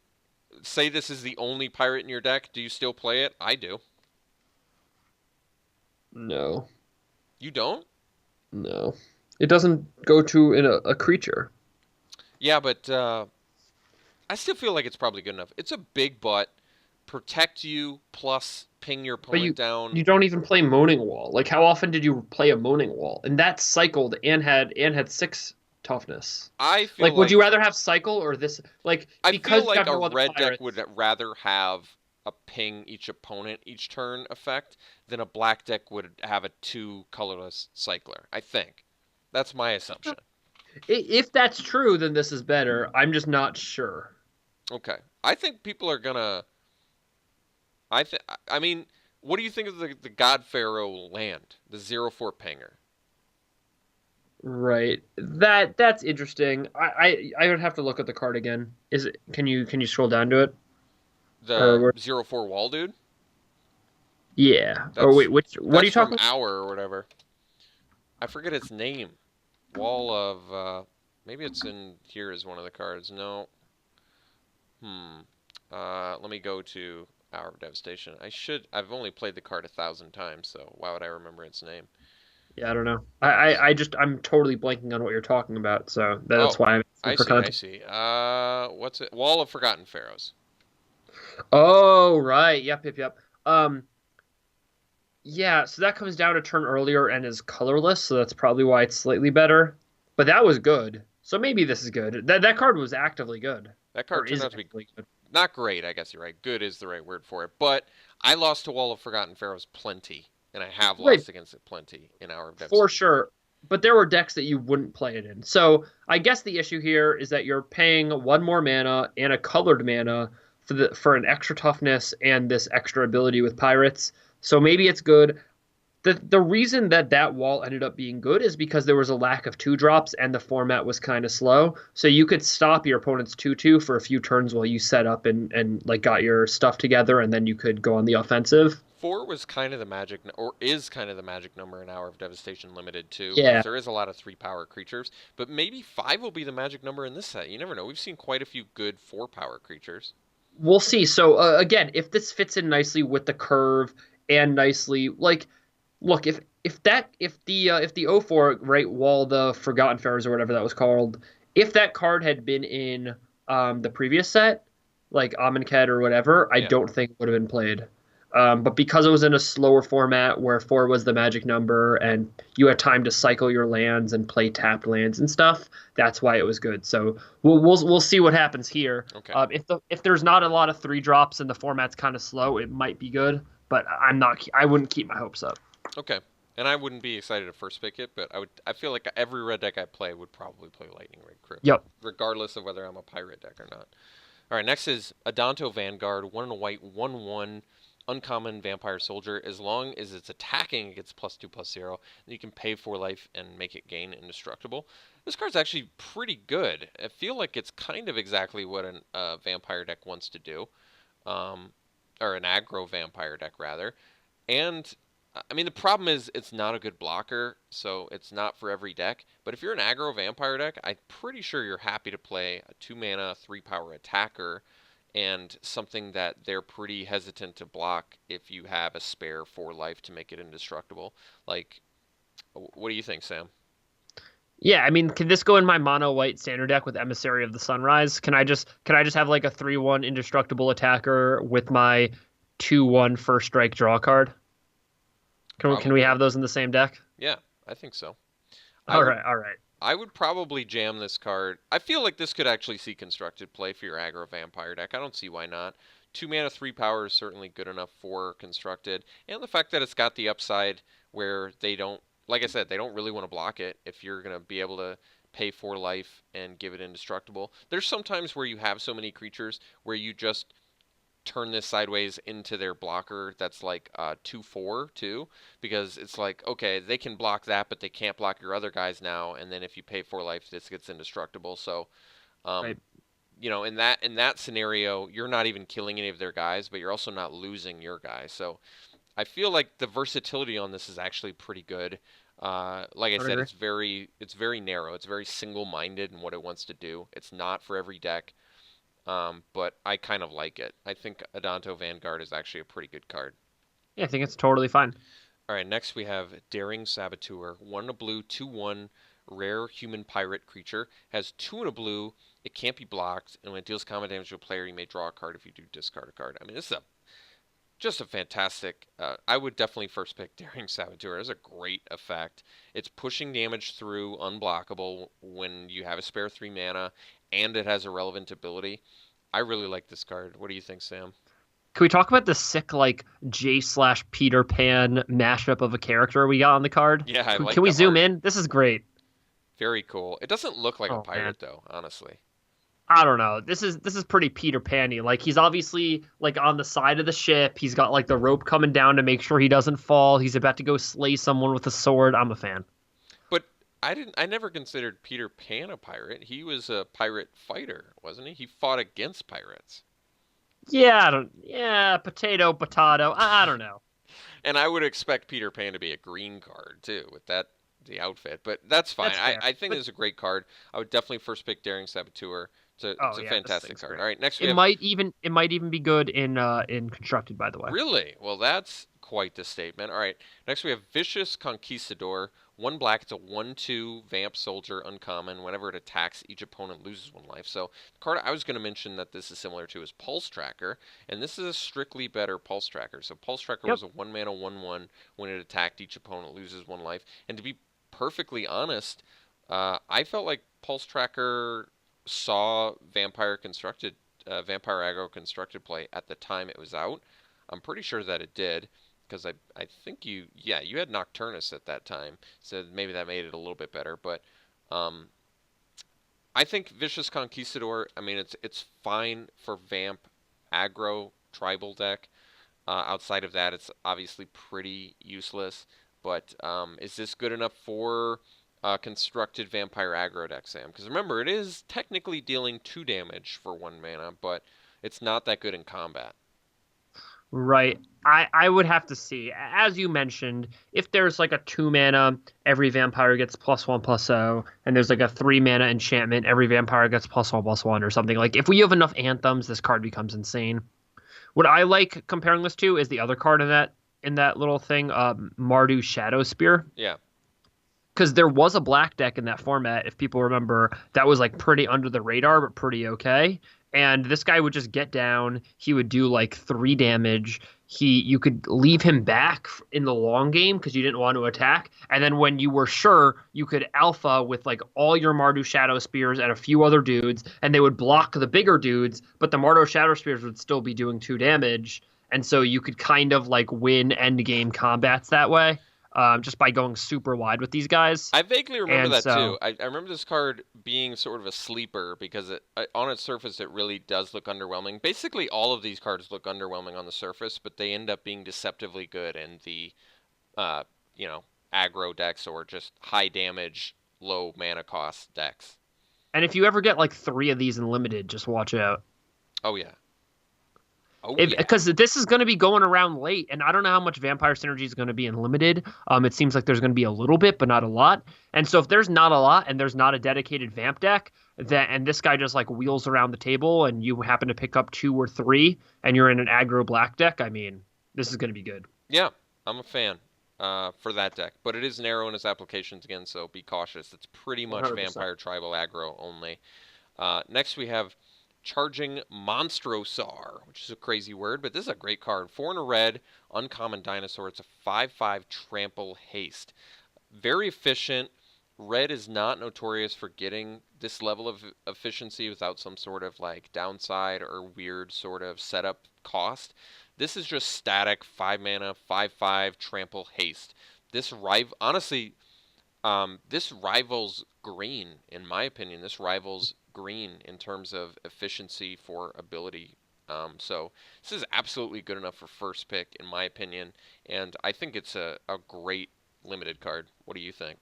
Say this is the only pirate in your deck. Do you still play it? I do. No, You don't? no, it doesn't go to a creature. Yeah, but I still feel like it's probably good enough. It's a big butt. Protect you plus ping your But opponent down. you don't even play Moaning Wall. Like how often did you play a Moaning Wall? And that cycled and had 6 toughness. I feel Like, would you like rather have cycle or this? Like I feel because you like have a no other red deck would pirates. rather have a ping each opponent each turn effect than a black deck would have a 2 colorless cycler. I think. That's my assumption. If that's true, then this is better. I'm just not sure. Okay. I think people are gonna I mean, what do you think of the God Pharaoh land? The 0/4 pinger? Right. That's interesting. I would have to look at the card again. Is it? Can you scroll down to it? The Or 0-4 wall dude. yeah. Or That's wait, what are that's you from talking? Hour or whatever. I forget its name. Wall of maybe it's in here as one of the cards. No. Hmm. Let me go to Hour of Devastation. I've only played the card 1,000 times, so why would I remember its name? Yeah, I don't know. Let's. I'm totally blanking on what you're talking about, so that's Oh, why I'm asking I for see. I context. see. What's it? Wall of Forgotten Pharaohs. Oh, right. Yep. Um, yeah, so that comes down a turn earlier and is colorless, so that's probably why it's slightly better. But that was good. So maybe this is good. That card was actively good. That Or card turned is out to be actively good. not great. I guess you're right. Good is the right word for it. But I lost to Wall of Forgotten Pharaohs plenty, and I have Right, lost against it plenty in Hour of for Devastation. sure. But there were decks that you wouldn't play it in. So I guess the issue here is that you're paying one more mana and a colored mana for an extra toughness and this extra ability with pirates. So maybe it's good. The reason that wall ended up being good is because there was a lack of two drops and the format was kind of slow. So you could stop your opponent's 2/2 for a few turns while you set up and like got your stuff together, and then you could go on the offensive. Four was kind of the magic, or is kind of the magic number in Hour of Devastation Limited too, because Yeah, there is a lot of 3-power creatures. But maybe five will be the magic number in this set. You never know. We've seen quite a few good 4-power creatures. we'll see. So again, if this fits in nicely with the curve and nicely like look, if the O4 right wall the Forgotten Pharaohs or whatever that was called, if that card had been in the previous set, like Amonkhet or whatever, I Yeah. don't think it would have been played. But because it was in a slower format where four was the magic number and you had time to cycle your lands and play tapped lands and stuff, that's why it was good. So we'll see what happens here. Okay. If there's not a lot of three drops and the format's kind of slow, it might be good. But I wouldn't keep my hopes up. Okay. And I wouldn't be excited to first pick it, but I would. I feel like every red deck I play would probably play Lightning Rig Crew, Yep. regardless of whether I'm a pirate deck or not. All right, next is Adanto Vanguard, one and a white, 1/1, uncommon vampire soldier. As long as it's attacking, it gets +2/+0. And you can pay for life and make it gain indestructible. This card's actually pretty good. I feel like it's kind of exactly what a vampire deck wants to do, um, or an aggro vampire deck rather. And I mean, the problem is it's not a good blocker, so it's not for every deck. But if you're an aggro vampire deck, I'm pretty sure you're happy to play a 2 mana, 3-power attacker and something that they're pretty hesitant to block if you have a spare 4 life to make it indestructible. Like, what do you think, Sam? Yeah, I mean, can this go in my mono white standard deck with Emissary of the Sunrise? Can I just have like a 3/1 indestructible attacker with my 2/1 first strike draw card? Can we Probably. have those in the same deck? Yeah, I think so. I All would right, all right. I would probably jam this card. I feel like this could actually see constructed play for your aggro vampire deck. I don't see why not. 2 mana, 3 power is certainly good enough for constructed, and the fact that it's got the upside where they don't, like I said, they don't really want to block it. If you're gonna be able to pay 4 life and give it indestructible, there's sometimes where you have so many creatures where you just turn this sideways into their blocker that's like 2/4 too, because it's like, okay, they can block that but they can't block your other guys now, and then if you pay 4 life this gets indestructible. So um, Right. in that scenario you're not even killing any of their guys, but you're also not losing your guys. So I feel like the versatility on this is actually pretty good. Like I I would said, agree. it's very narrow, it's very single-minded in what it wants to do. It's not for every deck, but I kind of like it. I think Adanto Vanguard is actually a pretty good card. Yeah, I think it's totally fine. All right, next we have Daring Saboteur. 1 and a blue, 2/1, rare human pirate creature. Has 2 and a blue. It can't be blocked, and when it deals combat damage to a player, you may draw a card if you do discard a card. I mean, this is just a fantastic. I would definitely first pick Daring Saboteur. It's a great effect. It's pushing damage through unblockable when you have a spare 3 mana, and it has a relevant ability. I really like this card. What do you think, Sam? Can we talk about the sick like J/Peter Pan mashup of a character we got on the card? Yeah, I Can like we the zoom art. in? This is great. Very cool. It doesn't look like a Oh man. pirate though, honestly. I don't know. This is pretty Peter Pan-y. Like he's obviously like on the side of the ship. He's got like the rope coming down to make sure he doesn't fall. He's about to go slay someone with a sword. I'm a fan. But I never considered Peter Pan a pirate. He was a pirate fighter, wasn't he? He fought against pirates. Yeah, I don't. Yeah, potato. I don't know. And I would expect Peter Pan to be a green card too, with that the outfit. But that's fine. That's I, fair. I think But this is a great card. I would definitely first pick Daring Saboteur. oh It's a yeah, this fantastic thing's card. All great. right, next we It have might even be good in constructed, by the way. really well. That's quite the statement. All right, next we have Vicious Conquistador. One black. It's a 1/2 vamp soldier uncommon. Whenever it attacks, each opponent loses 1 life. So the card I was going to mention that this is similar to is Pulse Tracker, and this is a strictly better Pulse Tracker. So Pulse Tracker Yep. was a 1 mana 1/1. When it attacked, each opponent loses 1 life. And to be perfectly honest, I felt like Pulse Tracker saw Vampire Aggro Constructed play at the time it was out. I'm pretty sure that it did because I think you had Nocturnus at that time, so maybe that made it a little bit better. But um, I think Vicious Conquistador. I mean, it's fine for Vamp aggro tribal deck. Outside of that, it's obviously pretty useless. But is this good enough for constructed vampire aggro deck, Sam? Because remember, it is technically dealing 2 damage for 1 mana, but it's not that good in combat. Right. I would have to see. As you mentioned, if there's like a 2 mana, every vampire gets +1/+0, and there's like a 3 mana enchantment, every vampire gets +1/+1 or something. Like if we have enough anthems, this card becomes insane. What I like comparing this to is the other card in that little thing, Mardu Shadow Spear. Yeah, Because there was a black deck in that format, if people remember, that was like pretty under the radar, but pretty okay. And this guy would just get down. He would do like 3 damage. You could leave him back in the long game because you didn't want to attack. And then when you were sure, you could alpha with like all your Mardu Shadow Spears and a few other dudes, and they would block the bigger dudes, but the Mardu Shadow Spears would still be doing 2 damage. And so you could kind of like win end game combats that way, just by going super wide with these guys. I vaguely remember And that too. so, I remember this card being sort of a sleeper because on its surface it really does look underwhelming. Basically, all of these cards look underwhelming on the surface, but they end up being deceptively good in the uh, you know, aggro decks or just high damage, low mana cost decks. and if you ever get like 3 of these in limited, just watch out. Oh yeah. Oh If yeah. Because this is going to be going around late, and I don't know how much Vampire Synergy is going to be in limited. It seems like there's going to be a little bit, but not a lot. And so if there's not a lot, and there's not a dedicated Vamp deck, and this guy just like wheels around the table, and you happen to pick up 2 or 3, and you're in an aggro black deck, I mean, this is going to be good. Yeah, I'm a fan for that deck, but it is narrow in its applications again, so be cautious. It's pretty much 100%. Vampire Tribal aggro only. Next we have Charging Monstrosar, which is a crazy word, but this is a great card. 4 and a red, uncommon dinosaur. It's a 5/5 trample haste. Very efficient. Red is not notorious for getting this level of efficiency without some sort of like downside or weird sort of setup cost. This is just static 5 mana, 5/5 trample haste. Honestly, this rivals green in my opinion. This rivals green in terms of efficiency for ability. So this is absolutely good enough for first pick in my opinion, and I think it's a great limited card. What do you think?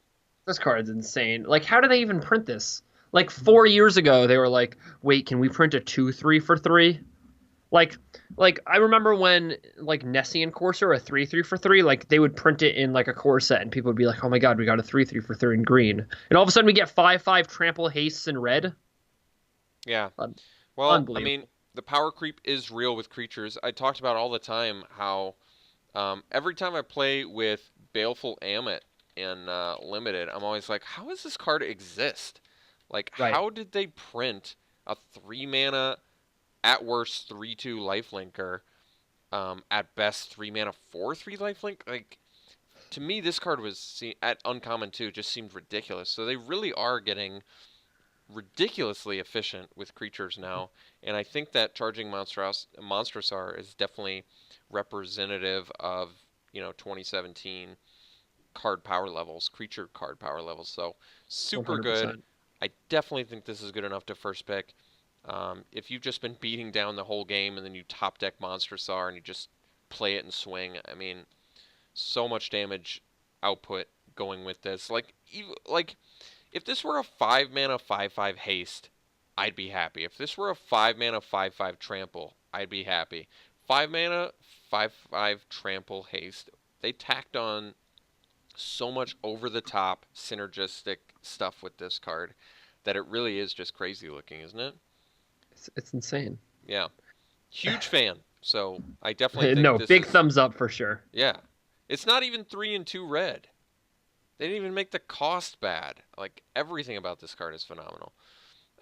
This card's insane. Like, how do they even print this? Like 4 years ago, they were like, "Wait, can we print a 2/3 for 3?" Like, I remember when like Nessie and Corsair a 3/3 for 3, like they would print it in like a core set, and people would be like, "Oh my god, we got a 3/3 for 3 in green," and all of a sudden we get 5/5 trample hastes in red. Yeah. Un- Well, I mean, Unbelievable. the power creep is real with creatures. I talked about all the time how every time I play with Baleful Ammit in Limited, I'm always like, how does this card exist? Like, Right. how did they print a 3 mana, at worst 3/2 lifelinker, at best 3 mana 4/3 lifelink? Like, to me, this card at uncommon too just seemed ridiculous. So they really are getting ridiculously efficient with creatures now, and I think that charging Monstrosar is definitely representative of 2017 card power levels, creature card power levels. So super good. 100%. I definitely think this is good enough to first pick. If you've just been beating down the whole game and then you top deck Monstrosar and you just play it and swing, I mean, so much damage output going with this. Like if this were a 5 mana 5/5 haste, I'd be happy. If this were a 5 mana 5/5 trample, I'd be happy. 5 mana, 5/5 trample haste. They tacked on so much over the top synergistic stuff with this card that it really is just crazy looking, isn't it? It's insane. Yeah. Huge fan. So I definitely think No, this big is, thumbs up for sure. yeah. It's not even 3 and 2 red. They didn't even make the cost bad. Like everything about this card is phenomenal.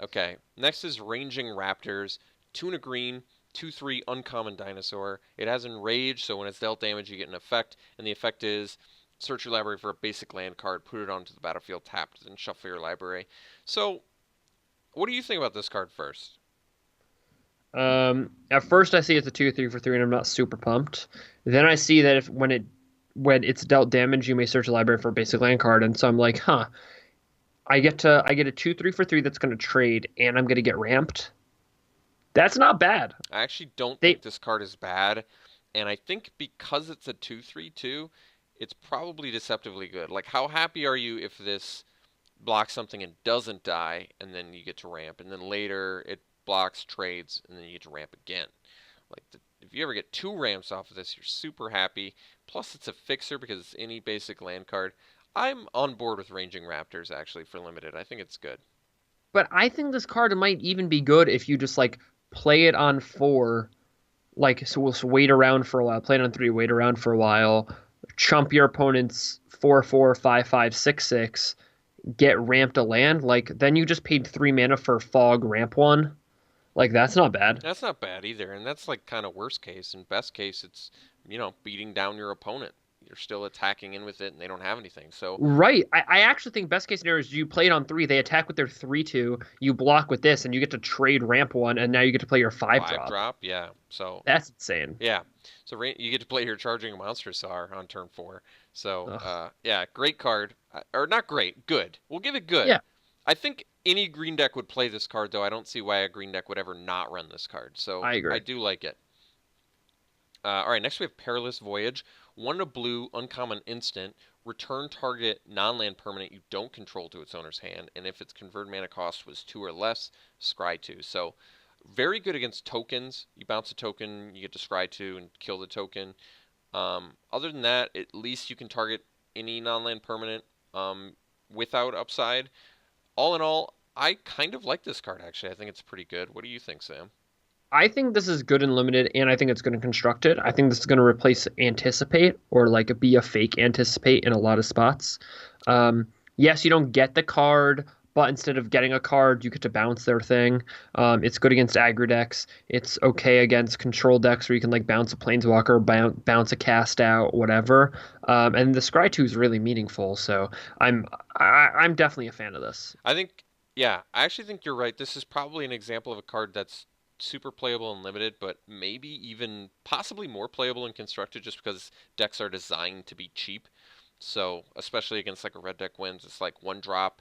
Okay, next is Ranging Raptors. Tuna green, 2/3 uncommon dinosaur. It has Enrage, so when it's dealt damage, you get an effect, and the effect is search your library for a basic land card, put it onto the battlefield tapped, and shuffle your library. So, what do you think about this card first? At first I see it's a 2/3 for 3, and I'm not super pumped. Then I see that if when it's dealt damage, you may search a library for a basic land card, and so I'm like, huh, I get a 2/3 for 3 that's going to trade, and I'm going to get ramped. That's not bad. I actually don't think They this card is bad, and I think because it's a 2/3 too, it's probably deceptively good. Like, how happy are you if this blocks something and doesn't die, and then you get to ramp, and then later it blocks trades, and then you get to ramp again? If you ever get 2 ramps off of this, you're super happy. Plus, it's a fixer because it's any basic land card. I'm on board with Ranging Raptors actually for limited. I think it's good. But I think this card might even be good if you just like play it on 4, like so we'll wait around for a while, play it on 3, wait around for a while, chump your opponent's 4/4, 5/5, 6/6, get ramped a land, like then you just paid 3 mana for fog ramp 1. Like that's not bad. That's not bad either, and that's like kind of worst case. In best case, it's beating down your opponent. You're still attacking in with it, and they don't have anything. So Right. I actually think best case scenario is you play it on 3, they attack with their 3/2, you block with this, and you get to trade ramp 1, and now you get to play your 5 five drop. drop, yeah. So That's insane. yeah, so you get to play your charging monster Sar on turn 4. So Ugh. yeah, great card, or not great, good. We'll give it good. Yeah, I think any green deck would play this card, though. I don't see why a green deck would ever not run this card. So I I agree. do like it. All right, next we have Perilous Voyage. 1 to blue, uncommon instant. Return target non-land permanent you don't control to its owner's hand, and if its converted mana cost was 2 or less, scry 2. So very good against tokens. You bounce a token, you get to scry 2 and kill the token. Other than that, at least you can target any non-land permanent without upside. All in all, I kind of like this card actually. I think it's pretty good. What do you think, Sam? I think this is good and limited, and I think it's going to construct it. I think this is going to replace anticipate or like be a fake anticipate in a lot of spots. Yes, you don't get the card, but instead of getting a card, you get to bounce their thing. It's good against aggro decks. It's okay against control decks where you can like bounce a planeswalker, bounce a cast out, whatever. And the Scry 2 is really meaningful, so I'm I'm definitely a fan of this. I think, yeah, I actually think you're right. This is probably an example of a card that's super playable and limited, but maybe even possibly more playable and constructed just because decks are designed to be cheap. So, especially against like a red deck wins, it's like 1 drop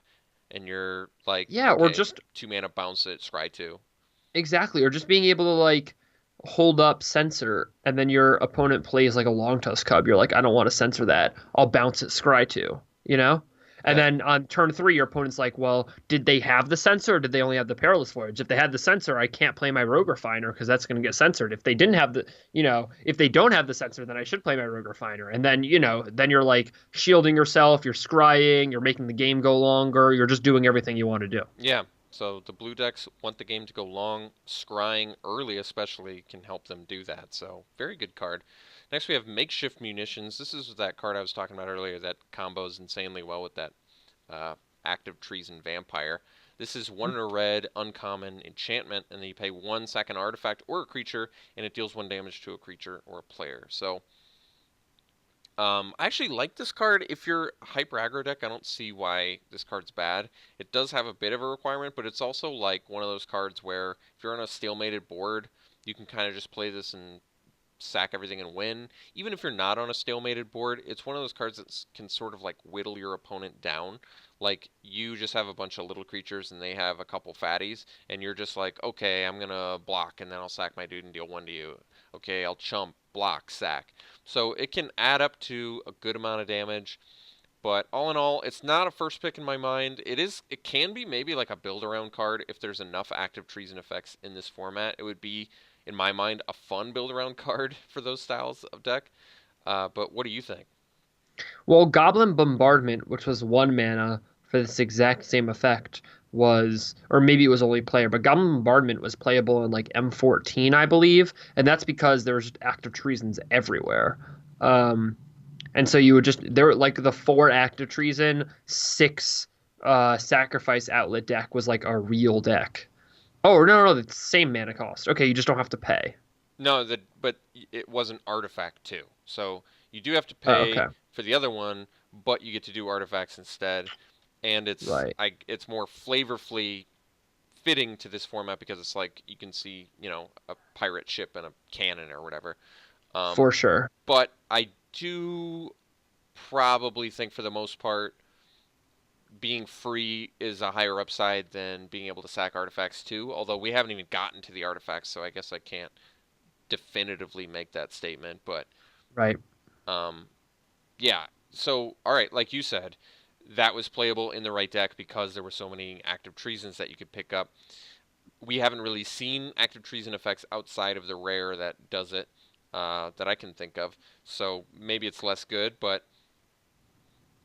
and you're like, Yeah, or okay, just 2 mana bounce it, scry 2. exactly, or just being able to like hold up censor and then your opponent plays like a long tusk cub. You're like, I don't want to censor that. I'll bounce it scry to, you know? And That then on turn 3, your opponent's like, well, did they have the censor or did they only have the perilous voyage? If they had the censor, I can't play my rogue refiner because that's going to get censored. If they didn't have the, if they don't have the censor, then I should play my rogue refiner. And then, then you're like shielding yourself, you're scrying, you're making the game go longer, you're just doing everything you want to do. Yeah, so the blue decks want the game to go long. Scrying early, especially, can help them do that. So, very good card. Next, we have Makeshift Munitions. This is that card I was talking about earlier that combos insanely well with that uh, Active Treason Vampire. This is 1 in a red, uncommon enchantment, and then you pay 1 second artifact or a creature, and it deals 1 damage to a creature or a player. So, I actually like this card. If you're hyper aggro deck, I don't see why this card's bad. It does have a bit of a requirement, but it's also like one of those cards where if you're on a stalemated board, you can kind of just play this and sack everything and win. Even if you're not on a stalemated board, it's one of those cards that can sort of like whittle your opponent down. Like you just have a bunch of little creatures and they have a couple fatties, and you're just like, okay, I'm gonna block and then I'll sack my dude and deal 1 to you. Okay, I'll chump, block, sack. So it can add up to a good amount of damage. But all in all, it's not a first pick in my mind. It can be maybe like a build around card if there's enough active treason effects in this format. It would be in my mind, a fun build around card for those styles of deck. But what do you think? Well, Goblin Bombardment, which was 1 mana for this exact same effect, was, or maybe it was only player, but Goblin Bombardment was playable in like M14, I believe, and that's because there was active treasons everywhere. Um, and so you would just there were like the 4 active treason, 6 sacrifice outlet deck was like a real deck. Oh no, it's the same mana cost. Okay, you just don't have to pay. No, but it was an artifact too. So you do have to Oh, pay okay, for the other one, but you get to do artifacts instead, and right, it's more flavorfully fitting to this format because it's like you can see, a pirate ship and a cannon or whatever. for sure. But I do probably think for the most part being free is a higher upside than being able to sack artifacts too. Although we haven't even gotten to the artifacts, so I guess I can't definitively make that statement. But Right. um, yeah. So all right, like you said, that was playable in the right deck because there were so many active treasons that you could pick up. We haven't really seen active treason effects outside of the rare that does it that I can think of. So maybe it's less good, but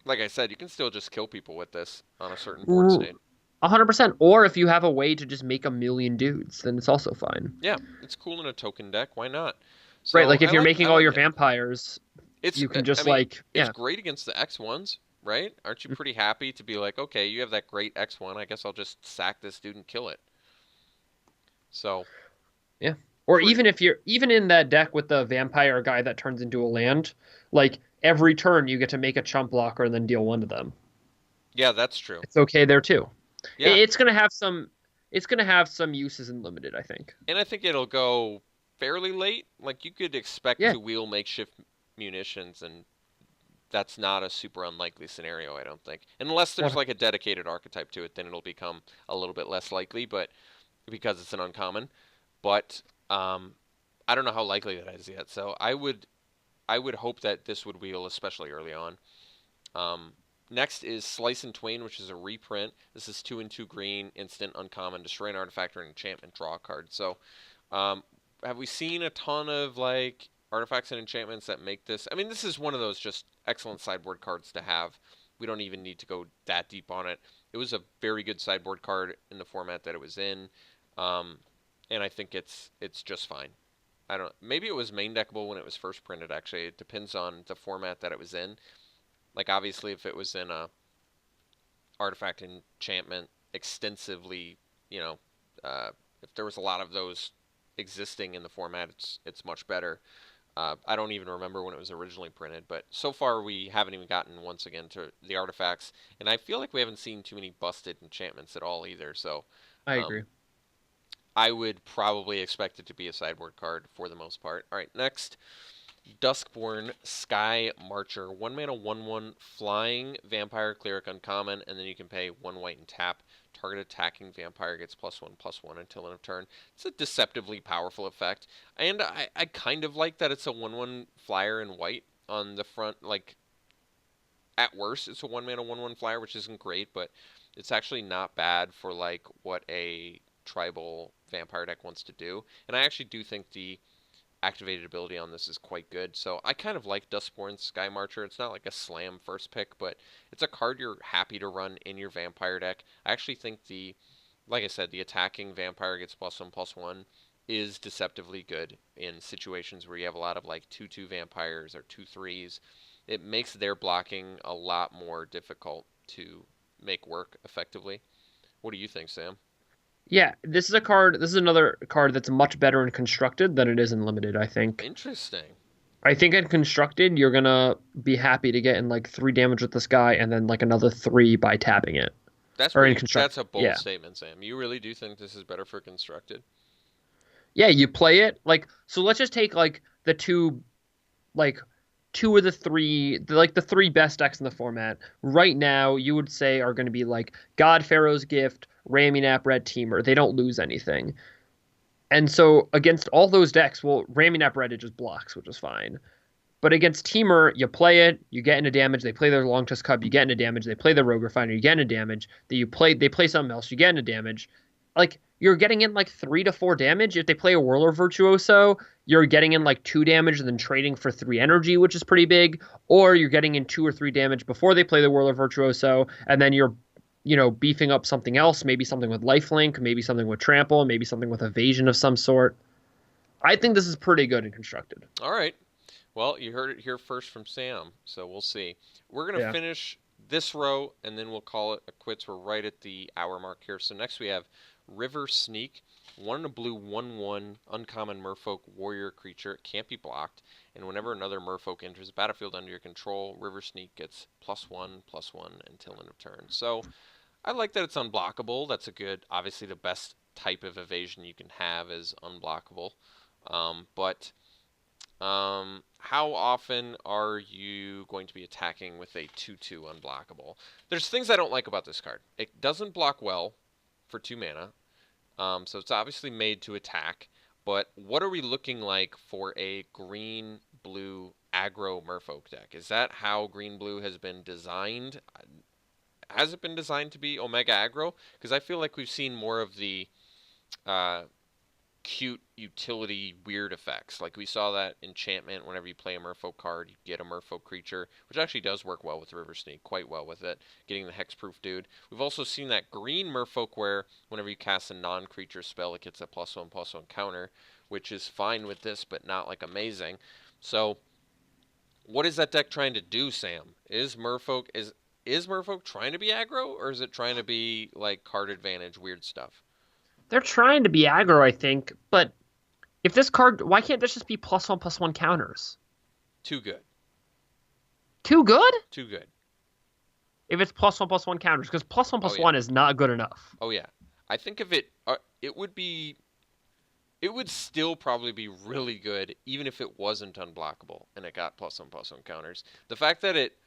like I said, you can still just kill people with this on a certain board R- state. 100%. Or if you have a way to just make a million dudes, then it's also fine. Yeah, it's cool in a token deck. Why not? Right, So like if you're I making all like your it. vampires, It's you can I just mean, like, it's yeah, great against the X ones, right? Aren't you pretty happy to be like, okay, you have that great X one. I guess I'll just sack this dude and kill it. So yeah. Or pretty. even if you're even in that deck with the vampire guy that turns into a land, like every turn you get to make a chump blocker and then deal one to them. Yeah, that's true. It's okay there too. Yeah, It's gonna have some uses in limited, I think. and I think it'll go fairly late. Like you could expect Yeah, to wheel makeshift munitions, and that's not a super unlikely scenario, I don't think. Unless there's one like a dedicated archetype to it, then it'll become a little bit less likely, but because it's an uncommon. But I don't know how likely that is yet. So I would hope that this would wheel, especially early on. Um, Next is Slice and Twain, which is a reprint. This is 2 and 2 green, instant, uncommon, destroy an artifact or an enchantment, draw a card. So, um, have we seen a ton of like artifacts and enchantments that make this? I mean, this is one of those just excellent sideboard cards to have. We don't even need to go that deep on it. It was a very good sideboard card in the format that it was in, um, and I think it's just fine. I don't. Maybe it was main deckable when it was first printed. Actually, it depends on the format that it was in. Like obviously, if it was in a artifact enchantment extensively, you know, if there was a lot of those existing in the format, it's much better. I don't even remember when it was originally printed, but so far we haven't even gotten once again to the artifacts, and I feel like we haven't seen too many busted enchantments at all either. So I um, agree. I would probably expect it to be a sideboard card for the most part. All right, next Duskborn Sky Marcher. 1 mana, 1/1 flying vampire cleric uncommon, and then you can pay 1 white and tap. Target attacking vampire gets +1/+1 until end of turn. It's a deceptively powerful effect, and I kind of like that it's a 1/1 flyer in white on the front. Like at worst, it's a 1 mana, 1/1 flyer, which isn't great, but it's actually not bad for like what a tribal vampire deck wants to do. And I actually do think the activated ability on this is quite good. So I kind of like Duskborn Sky Marcher. It's not like a slam first pick, but it's a card you're happy to run in your vampire deck. I actually think like I said, the attacking vampire gets +1/+1 is deceptively good in situations where you have a lot of like 2/2 vampires or 2/3s. It makes their blocking a lot more difficult to make work effectively. What do you think, Sam? Yeah, this is a card. This is another card that's much better in constructed than it is in limited, I think. Interesting. I think in constructed, you're gonna be happy to get in like 3 damage with this guy and then like another 3 by tapping it. Or in That's constructed. a bold Yeah. statement, Sam. You really do think this is better for constructed? Yeah, you play it like so let's just take like two of the three like the 3 best decks in the format. Right now, you would say are gonna be like God Pharaoh's Gift, Raminap, Red Teamer. They don't lose anything. And so against all those decks, well, Raminap Red it just blocks, which is fine. But against Teamer, you play it, you get into damage. They play their Long Tusk Cub, you get into damage. They play their Rogue Refiner, you get into damage. They play something else, you get into damage. Like you're getting in like 3 to 4 damage. If they play a Whirler Virtuoso, you're getting in like 2 damage and then trading for 3 energy, which is pretty big. Or you're getting in 2 or 3 damage before they play the Whirler Virtuoso, and then you're, beefing up something else, maybe something with lifelink, maybe something with trample, maybe something with evasion of some sort. I think this is pretty good and constructed. All right. Well, you heard it here first from Sam, so we'll see. We're going to Yeah. finish this row and then we'll call it a quits. We're right at the hour mark here. So next we have River Sneak. 1 in a blue, 1/1 uncommon merfolk warrior creature. It can't be blocked. And whenever another merfolk enters the battlefield under your control, River Sneak gets +1/+1 until end of turn. So I like that it's unblockable. That's a good, obviously, the best type of evasion you can have is unblockable. But how often are you going to be attacking with a 2/2 unblockable? There's things I don't like about this card. It doesn't block well for 2 mana, so it's obviously made to attack. But what are we looking like for a green-blue aggro merfolk deck? Is that how green-blue has been designed? Has it been designed to be Omega aggro? Because I feel like we've seen more of the uh, cute utility weird effects. Like we saw that enchantment whenever you play a merfolk card, you get a merfolk creature, which actually does work well with River Sneak, quite well with it, getting the hexproof dude. We've also seen that green merfolk where whenever you cast a non-creature spell, it gets a +1/+1 counter, which is fine with this, but not like amazing. So what is that deck trying to do, Sam? Is Merfolk trying to be aggro, or is it trying to be like card advantage weird stuff? They're trying to be aggro, I think, but if this card, why can't this just be +1/+1 counters? Too good. Too good? Too good. If it's +1/+1 counters, because plus one Oh plus yeah. one is not good enough. Oh yeah. I think if it would be, it would still probably be really good even if it wasn't unblockable and it got +1/+1 counters. The fact that it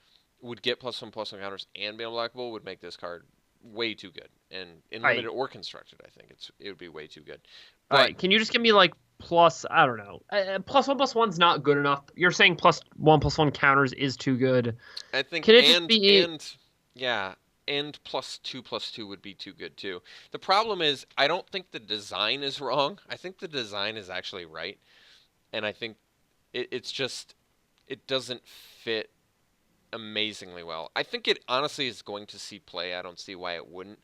would get +1/+1 counters and be unblockable would make this card way too good. And in All limited right, or constructed, I think it would be way too good. all But right. Can you just give me like plus? I don't know. +1/+1's not good enough. You're saying +1/+1 counters is too good. I think Can it just be? yeah, and +2/+2 would be too good too. The problem is I don't think the design is wrong. I think the design is actually right, and I think it's just it doesn't fit amazingly well. I think it honestly is going to see play. I don't see why it wouldn't,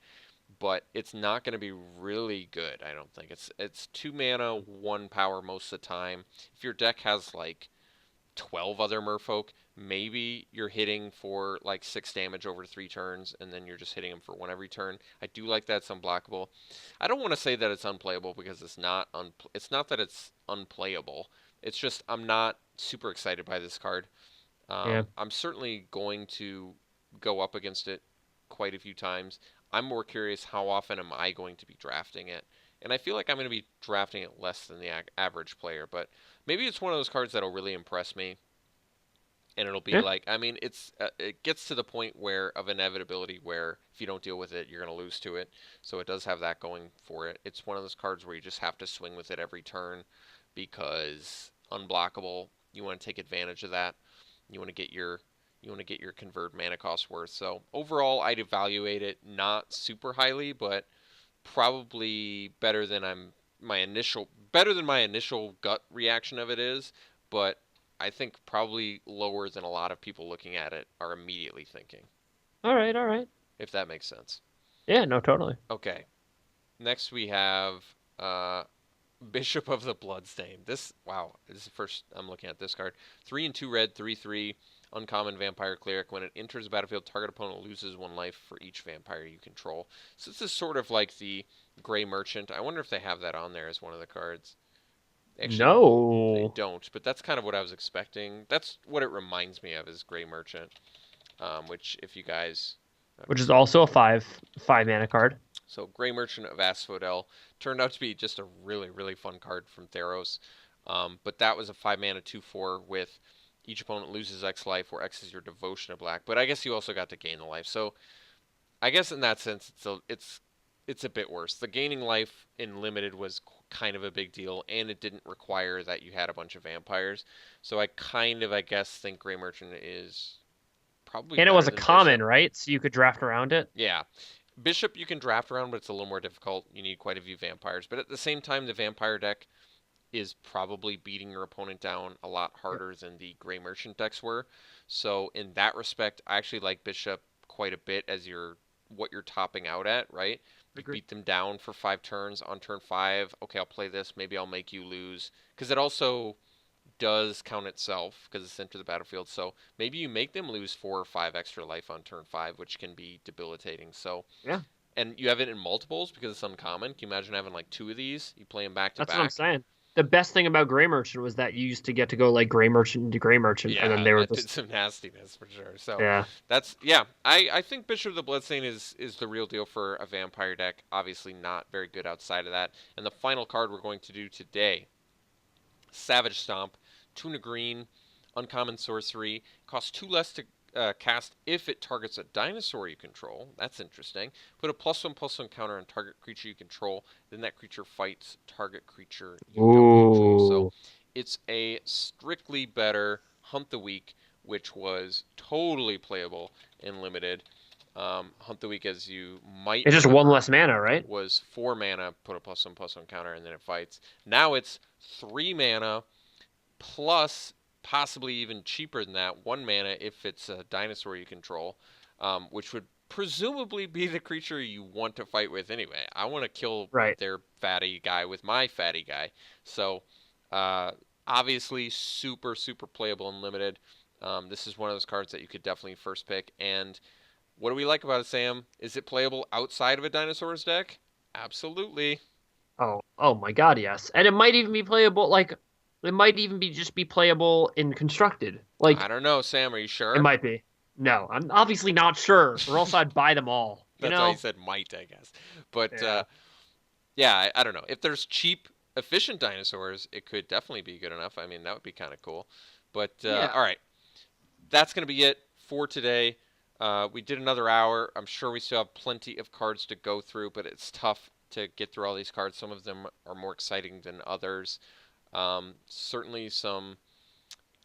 but it's not going to be really good. I don't think it's 2 mana, 1 power most of the time. If your deck has like 12 other merfolk, maybe you're hitting for like 6 damage over 3 turns, and then you're just hitting them for 1 every turn. I do like that it's unblockable. I don't want to say that it's unplayable because it's not. It's not that it's unplayable. It's just I'm not super excited by this card. Yeah. I'm certainly going to go up against it quite a few times. I'm more curious how often am I going to be drafting it, and I feel like I'm going to be drafting it less than the average player, but maybe it's one of those cards that'll really impress me, and it'll be Yeah. like, I mean, it gets to the point where of inevitability where if you don't deal with it, you're going to lose to it. So it does have that going for it. It's one of those cards where you just have to swing with it every turn because unblockable. You want to take advantage of that. You want to get your convert mana cost worth. So overall, I'd evaluate it not super highly, but probably better than my initial gut reaction of it is, but I think probably lower than a lot of people looking at it are immediately thinking, All right. All right. if that makes sense. Yeah. No. Totally. Okay. Next we have uh Bishop of the Bloodstain. This is the first I'm looking at this card. 3 and 2 red, 3/3, uncommon vampire cleric. When it enters the battlefield, target opponent loses 1 life for each vampire you control. So this is sort of like the Gray Merchant. I wonder if they have that on there as one of the cards. Actually, they No. don't, but that's kind of what I was expecting. That's what it reminds me of is Gray Merchant, which if you guys Which is also a five mana card. So Gray Merchant of Asphodel turned out to be just a really, really fun card from Theros. But that was a 5 mana 2/4 with each opponent loses X life, where X is your devotion to black. But I guess you also got to gain the life. So I guess in that sense, it's a bit worse. The gaining life in limited was kind of a big deal, and it didn't require that you had a bunch of vampires. So I kind of, I guess, think Gray Merchant is probably And it was better a than Bishop. common, right? So you could draft around it. Yeah, Bishop you can draft around, but it's a little more difficult. You need quite a few vampires. But at the same time, the vampire deck is probably beating your opponent down a lot Yep. harder than the Gray Merchant decks were. So in that respect, I actually like Bishop quite a bit as your what you're topping out at, right? You Agree. beat them down for 5 turns. On turn 5, okay, I'll play this. Maybe I'll make you lose because it also does count itself because it's into the battlefield. So maybe you make them lose 4 or 5 extra life on turn 5, which can be debilitating. So Yeah, and you have it in multiples because it's uncommon. Can you imagine having like 2 of these? You play them back to that's what I'm back. saying. The best thing about Gray Merchant was that you used to get to go like Gray Merchant to Gray Merchant, and then Yeah, they were that did just some nastiness for sure. So yeah. that's yeah. I think Bishop of the Bloodstain is the real deal for a vampire deck. Obviously not very good outside of that. And the final card we're going to do today, Savage Stomp, tuna green, uncommon sorcery, costs 2 less to cast if it targets a dinosaur you control. That's interesting. Put a +1/+1 counter on target creature you control. Then that creature fights target creature you don't control. So Ooh. it's a strictly better Hunt the Weak, which was totally playable in limited. Hunt the Weak, as you might It's just one remember, less mana, right? was 4 mana, put a +1/+1 counter, and then it fights. Now it's 3 mana plus possibly even cheaper than that, 1 mana if it's a dinosaur you control, which would presumably be the creature you want to fight with anyway. I want to kill Right. their fatty guy with my fatty guy. So uh, obviously super super playable and limited. This is one of those cards that you could definitely first pick. And what do we like about it, Sam? Is it playable outside of a dinosaurs deck? Absolutely. Oh my God, yes. And it might even be playable like it might even be just be playable in constructed. I Like don't know, Sam. Are you it sure? might be. No, I'm obviously not sure, or else I'd buy them all, you That's why he know? said might, I guess. But Yeah. yeah, I don't know. If there's cheap, efficient dinosaurs, it could definitely be good enough. I mean, that would be kind of cool. But Yeah. all right, that's going to be it for today. We did another hour. I'm sure we still have plenty of cards to go through, but it's tough to get through all these cards. Some of them are more exciting than others. Certainly some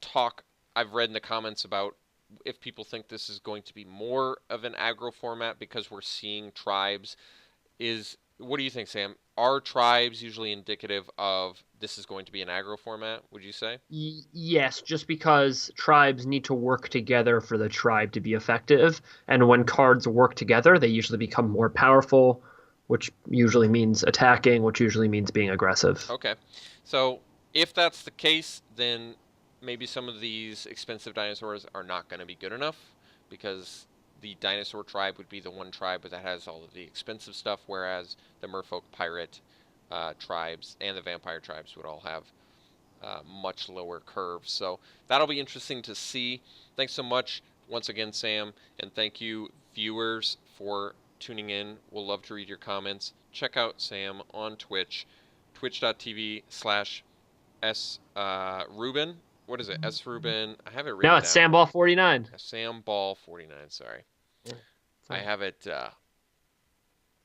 talk I've read in the comments about if people think this is going to be more of an aggro format because we're seeing tribes. Is what do you think, Sam? Are tribes usually indicative of this is going to be an aggro format? Would you say? Yes, just because tribes need to work together for the tribe to be effective, and when cards work together, they usually become more powerful, which usually means attacking, which usually means being aggressive. Okay, so if that's the case, then maybe some of these expensive dinosaurs are not going to be good enough because the dinosaur tribe would be the one tribe that has all of the expensive stuff, whereas the merfolk pirate tribes and the vampire tribes would all have much lower curves. So that'll be interesting to see. Thanks so much once again, Sam, and thank you, viewers, for tuning in. We'll love to read your comments. Check out Sam on Twitch, twitch.tv/s Ruben. What is it? S Ruben. I have it Now written it's down. Samball 49. Sam Ball 49. Sorry, Yeah, I so have it.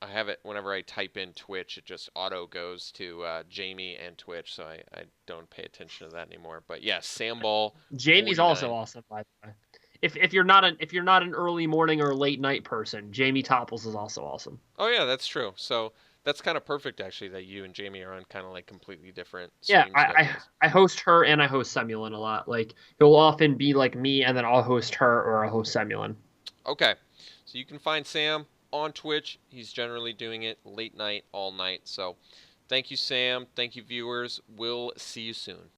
I have it whenever I type in Twitch, it just auto goes to Jamie and Twitch, so I don't pay attention to that anymore. But yeah, Samball Jamie's also 49. awesome, by the way. If you're not an early morning or late night person, Jamie Topples is also awesome. Oh yeah, that's true. So that's kind of perfect actually that you and Jamie are on kind of like completely different Yeah, stream I, I schedules. I host her and I host Semulin a lot. Like he'll often be like me, and then I'll host her or I'll host Semulin. Okay, so you can find Sam on Twitch. He's generally doing it late night, all night. So thank you, Sam. Thank you, viewers. We'll see you soon.